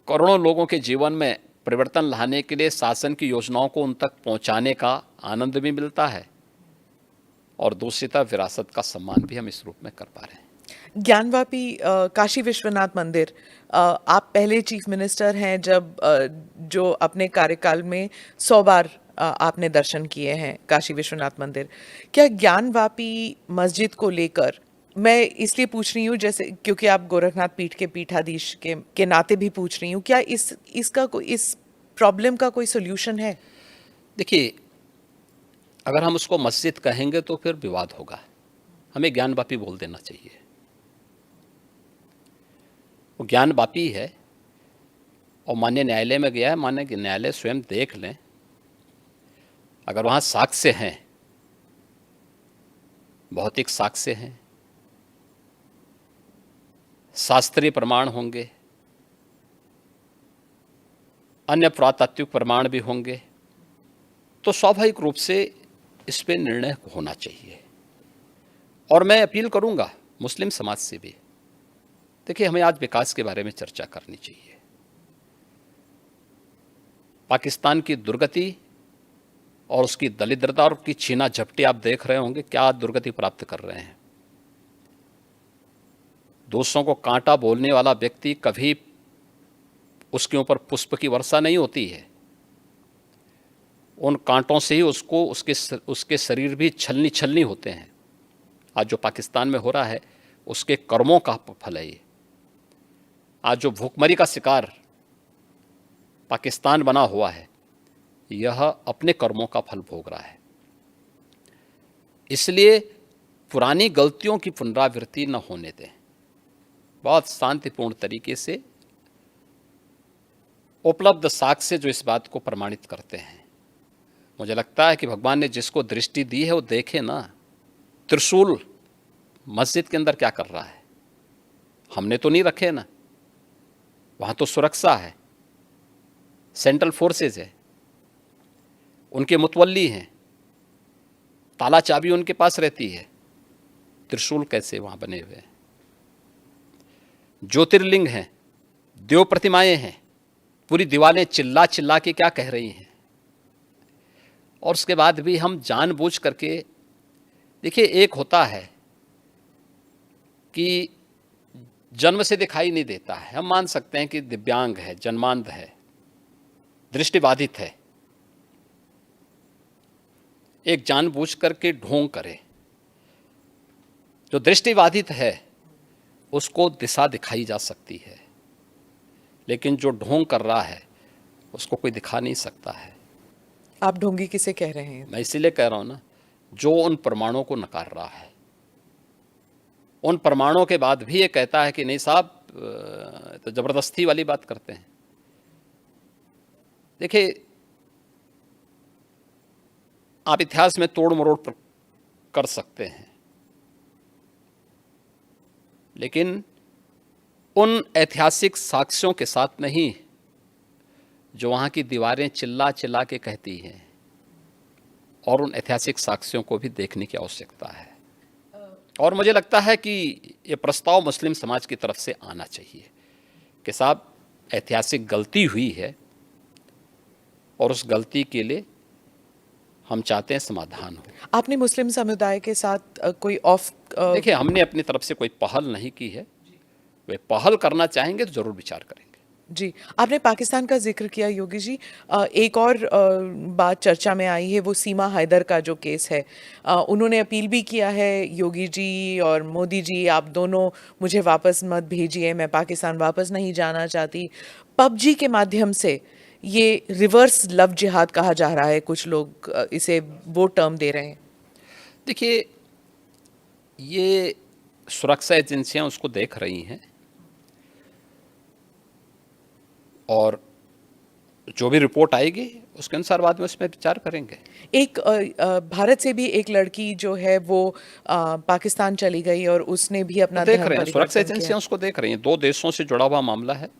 करोड़ों लोगों के जीवन में परिवर्तन लाने के लिए शासन की योजनाओं को उन तक पहुंचाने का आनंद भी मिलता है और दूसरी तरफ विरासत का सम्मान भी हम इस रूप में कर पा रहे हैं।
ज्ञानवापी काशी विश्वनाथ मंदिर, आप पहले चीफ मिनिस्टर हैं जब जो अपने कार्यकाल में 100 बार आपने दर्शन किए हैं काशी विश्वनाथ मंदिर। क्या ज्ञानवापी मस्जिद को लेकर, मैं इसलिए पूछ रही हूँ जैसे क्योंकि आप गोरखनाथ पीठ के पीठाधीश के नाते भी पूछ रही हूँ, क्या इस प्रॉब्लम का कोई सोल्यूशन है?
देखिए, अगर हम उसको मस्जिद कहेंगे तो फिर विवाद होगा, हमें ज्ञानवापी बोल देना चाहिए। वो ज्ञानवापी है और माननीय न्यायालय में गया है, माननीय न्यायालय स्वयं देख लें, अगर वहाँ साक्ष्य हैं, भौतिक साक्ष्य हैं, शास्त्रीय प्रमाण होंगे, अन्य पुरातात्विक प्रमाण भी होंगे, तो स्वाभाविक रूप से इस पे निर्णय होना चाहिए। और मैं अपील करूंगा मुस्लिम समाज से भी, देखिए हमें आज विकास के बारे में चर्चा करनी चाहिए। पाकिस्तान की दुर्गति और उसकी दलिद्रता और उसकी छीना झपटी आप देख रहे होंगे, क्या दुर्गति प्राप्त कर रहे हैं। दूसरों को कांटा बोलने वाला व्यक्ति कभी उसके ऊपर पुष्प की वर्षा नहीं होती है, उन कांटों से ही उसको उसके शरीर भी छलनी छलनी होते हैं। आज जो पाकिस्तान में हो रहा है उसके कर्मों का फल है ये। आज जो भूखमरी का शिकार पाकिस्तान बना हुआ है, यह अपने कर्मों का फल भोग रहा है। इसलिए पुरानी गलतियों की पुनरावृत्ति न होने दें, बहुत शांतिपूर्ण तरीके से उपलब्ध साक्ष्य जो इस बात को प्रमाणित करते हैं। मुझे लगता है कि भगवान ने जिसको दृष्टि दी है वो देखे ना, त्रिशूल मस्जिद के अंदर क्या कर रहा है, हमने तो नहीं रखे ना, वहाँ तो सुरक्षा है, सेंट्रल फोर्सेज है, उनके मुतवल्ली हैं, ताला चाबी उनके पास रहती है, त्रिशूल कैसे वहाँ बने हुए हैं। ज्योतिर्लिंग हैं, देव प्रतिमाएं हैं, पूरी दीवारें चिल्ला चिल्ला के क्या कह रही हैं। और उसके बाद भी हम जानबूझ करके, देखिए एक होता है कि जन्म से दिखाई नहीं देता है, हम मान सकते हैं कि दिव्यांग है, जन्मांध है, दृष्टिबाधित है, एक जानबूझ करके ढोंग करे। जो दृष्टिबाधित है उसको दिशा दिखाई जा सकती है, लेकिन जो ढोंग कर रहा है उसको कोई दिखा नहीं सकता है।
आप ढोंगी किसे कह रहे हैं?
मैं इसीलिए कह रहा हूं ना, जो उन प्रमाणों को नकार रहा है, उन प्रमाणों के बाद भी ये कहता है कि नहीं साहब, तो जबरदस्ती वाली बात करते हैं। देखिए, आप इतिहास में तोड़ मरोड़ कर सकते हैं, लेकिन उन ऐतिहासिक साक्ष्यों के साथ नहीं जो वहाँ की दीवारें चिल्ला चिल्ला के कहती हैं, और उन ऐतिहासिक साक्ष्यों को भी देखने की आवश्यकता है। और मुझे लगता है कि ये प्रस्ताव मुस्लिम समाज की तरफ से आना चाहिए कि साहब ऐतिहासिक गलती हुई है और उस गलती के लिए हम चाहते हैं समाधान हो।
आपने मुस्लिम समुदाय के साथ कोई
देखिए, हमने अपनी तरफ से कोई पहल नहीं की है, वे पहल करना चाहेंगे तो जरूर विचार करेंगे।
जी, आपने पाकिस्तान का ज़िक्र किया योगी जी। एक और बात चर्चा में आई है वो सीमा हैदर का जो केस है। उन्होंने अपील भी किया है योगी जी और मोदी जी, आप दोनों मुझे वापस मत भेजिए, मैं पाकिस्तान वापस नहीं जाना चाहती। पबजी के माध्यम से ये रिवर्स लव जिहाद कहा जा रहा है, कुछ लोग इसे वो टर्म दे रहे हैं।
देखिए, ये सुरक्षा एजेंसियां उसको देख रही हैं और जो भी रिपोर्ट आएगी उसके अनुसार बाद में उसमें विचार करेंगे।
एक भारत से भी एक लड़की जो है वो पाकिस्तान चली गई और उसने भी अपना
देख
धर्म
रहे हैं, सुरक्षा
परिवर्तन किया।
एजेंसियां उसको देख रही हैं। 2 देशों से जुड़ा हुआ मामला है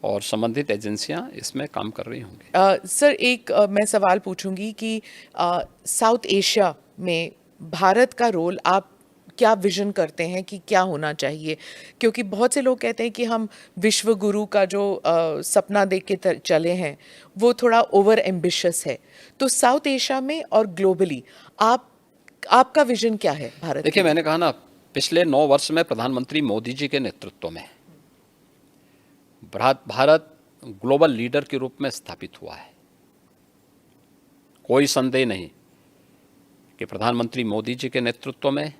और संबंधित एजेंसियां इसमें काम कर रही होंगी।
सर एक मैं सवाल पूछूंगी कि साउथ एशिया में भारत का रोल आप क्या विजन करते हैं कि क्या होना चाहिए, क्योंकि बहुत से लोग कहते हैं कि हम विश्व गुरु का जो सपना देख के चले हैं वो थोड़ा ओवर एम्बिशियस है। तो साउथ एशिया में और ग्लोबली आपका विजन क्या है भारत के
देखिए,
लिए?
मैंने कहा ना, पिछले 9 वर्ष में प्रधानमंत्री मोदी जी के नेतृत्व में भारत ग्लोबल लीडर के रूप में स्थापित हुआ है। कोई संदेह नहीं कि प्रधानमंत्री मोदी जी के नेतृत्व में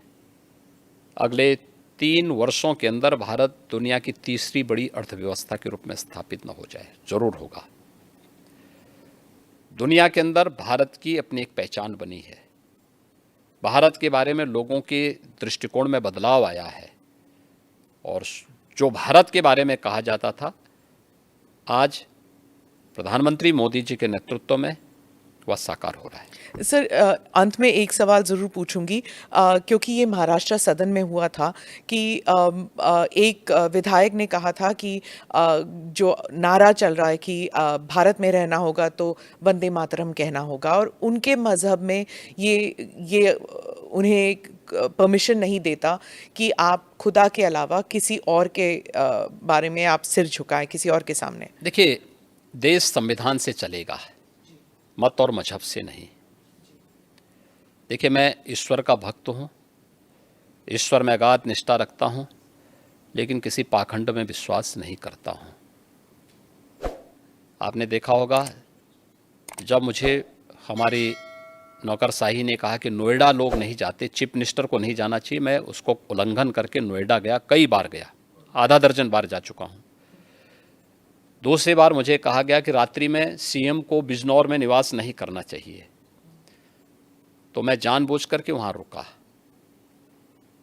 अगले 3 वर्षों के अंदर भारत दुनिया की तीसरी बड़ी अर्थव्यवस्था के रूप में स्थापित न हो जाए, जरूर होगा। दुनिया के अंदर भारत की अपनी एक पहचान बनी है। भारत के बारे में लोगों के दृष्टिकोण में बदलाव आया है और जो भारत के बारे में कहा जाता था, आज प्रधानमंत्री मोदी जी के नेतृत्व में वह साकार हो रहा है।
सर अंत में एक सवाल ज़रूर पूछूंगी, क्योंकि ये महाराष्ट्र सदन में हुआ था कि एक विधायक ने कहा था कि जो नारा चल रहा है कि भारत में रहना होगा तो वंदे मातरम कहना होगा, और उनके मज़हब में ये उन्हें परमिशन नहीं देता कि आप खुदा के अलावा किसी और के बारे में आप सिर झुकाएं, किसी और के सामने।
देखिए, देश संविधान से चलेगा, मत और मजहब से नहीं। देखिए, मैं ईश्वर का भक्त हूँ, ईश्वर में अगाध निष्ठा रखता हूँ, लेकिन किसी पाखंड में विश्वास नहीं करता हूँ। आपने देखा होगा, जब मुझे हमारी नौकरशाही ने कहा कि नोएडा लोग नहीं जाते, चीफ मिनिस्टर को नहीं जाना चाहिए, मैं उसको उल्लंघन करके नोएडा गया, कई बार गया, आधा दर्जन बार जा चुका हूँ। दूसरी बार मुझे कहा गया कि रात्रि में सीएम को बिजनौर में निवास नहीं करना चाहिए, तो मैं जानबूझ करके वहाँ रुका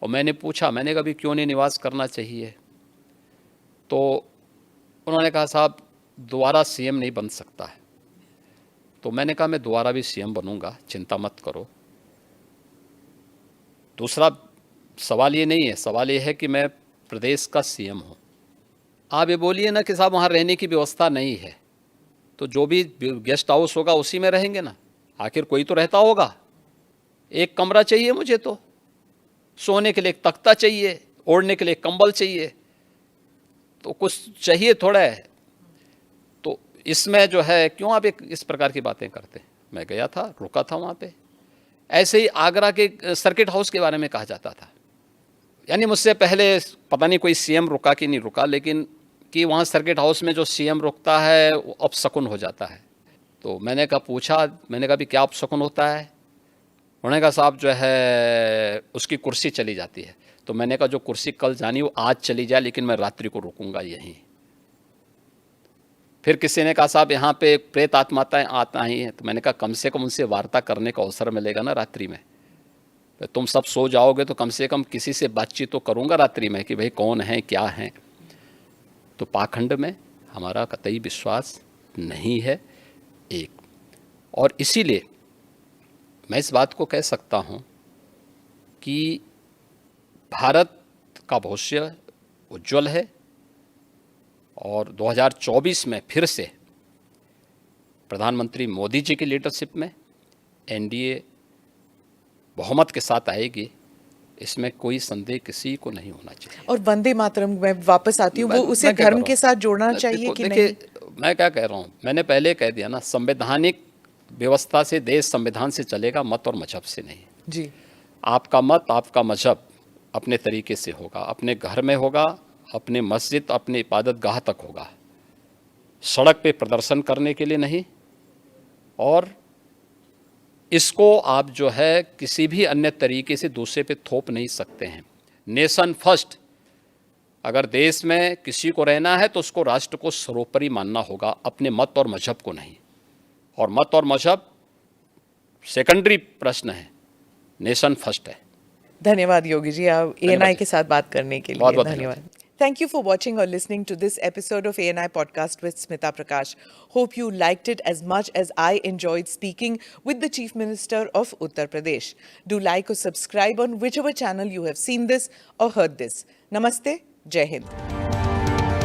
और मैंने पूछा, मैंने कहा भी क्यों नहीं निवास करना चाहिए? तो उन्होंने कहा साहब दोबारा सीएम नहीं बन सकता है। तो मैंने कहा मैं दोबारा भी सीएम बनूंगा, चिंता मत करो। दूसरा सवाल ये नहीं है, सवाल ये है कि मैं प्रदेश का सीएम हूँ। आप ये बोलिए ना कि साहब वहाँ रहने की व्यवस्था नहीं है, तो जो भी गेस्ट हाउस होगा उसी में रहेंगे ना, आखिर कोई तो रहता होगा। एक कमरा चाहिए मुझे, तो सोने के लिए एक तख्ता चाहिए, ओढ़ने के लिए एक कंबल चाहिए, तो कुछ चाहिए थोड़ा है। तो इसमें जो है क्यों आप इस प्रकार की बातें करते? मैं गया था, रुका था वहाँ पे। ऐसे ही आगरा के सर्किट हाउस के बारे में कहा जाता था, यानी मुझसे पहले पता नहीं कोई सीएम रुका कि नहीं रुका, लेकिन कि वहाँ सर्किट हाउस में जो सीएम रुकता है वो अपशकुन हो जाता है। तो मैंने कहा भी क्या अपशकुन होता है? उन्होंने कहा साहब जो है उसकी कुर्सी चली जाती है। तो मैंने कहा जो कुर्सी कल जानी वो आज चली जाए, लेकिन मैं रात्रि को रुकूंगा यहीं। फिर किसी ने कहा साहब यहाँ पे प्रेत आत्माएं आता ही हैं, तो मैंने कहा कम से कम उनसे वार्ता करने का अवसर मिलेगा ना रात्रि में। तो तुम सब सो जाओगे तो कम से कम किसी से बातचीत तो करूँगा रात्रि में कि भाई कौन है क्या है। तो पाखंड में हमारा कतई विश्वास नहीं है एक, और इसीलिए मैं इस बात को कह सकता हूँ कि भारत का भविष्य उज्जवल है और 2024 में फिर से प्रधानमंत्री मोदी जी की लीडरशिप में एनडीए बहुमत के साथ आएगी, इसमें कोई संदेह किसी को नहीं होना चाहिए।
और वंदे मातरम मैं वापस आती हूँ, वो उसे धर्म के साथ जोड़ना चाहिए कि नहीं?
मैं क्या कह रहा हूँ, मैंने पहले कह दिया ना, संवैधानिक व्यवस्था से देश संविधान से चलेगा, मत और मजहब से नहीं।
जी,
आपका मत आपका मजहब अपने तरीके से होगा, अपने घर में होगा, अपने मस्जिद अपने इबादत गाह तक होगा, सड़क पे प्रदर्शन करने के लिए नहीं, और इसको आप जो है किसी भी अन्य तरीके से दूसरे पे थोप नहीं सकते हैं। नेशन फर्स्ट, अगर देश में किसी को रहना है तो उसको राष्ट्र को सर्वोपरि मानना होगा, अपने मत और मजहब को नहीं। और मत और मजहब सेकेंडरी प्रश्न है, नेशन फर्स्ट है।
धन्यवाद योगी जी, आप ANI के साथ बात करने के लिए।
बहुत बहुत
धन्यवाद। Thank you for watching or listening to this episode of ANI podcast with Smita Prakash. Hope you liked it as much as I enjoyed speaking with the Chief Minister of Uttar Pradesh. Do like or subscribe on whichever channel you have seen this or heard this. Namaste. Jai Hind.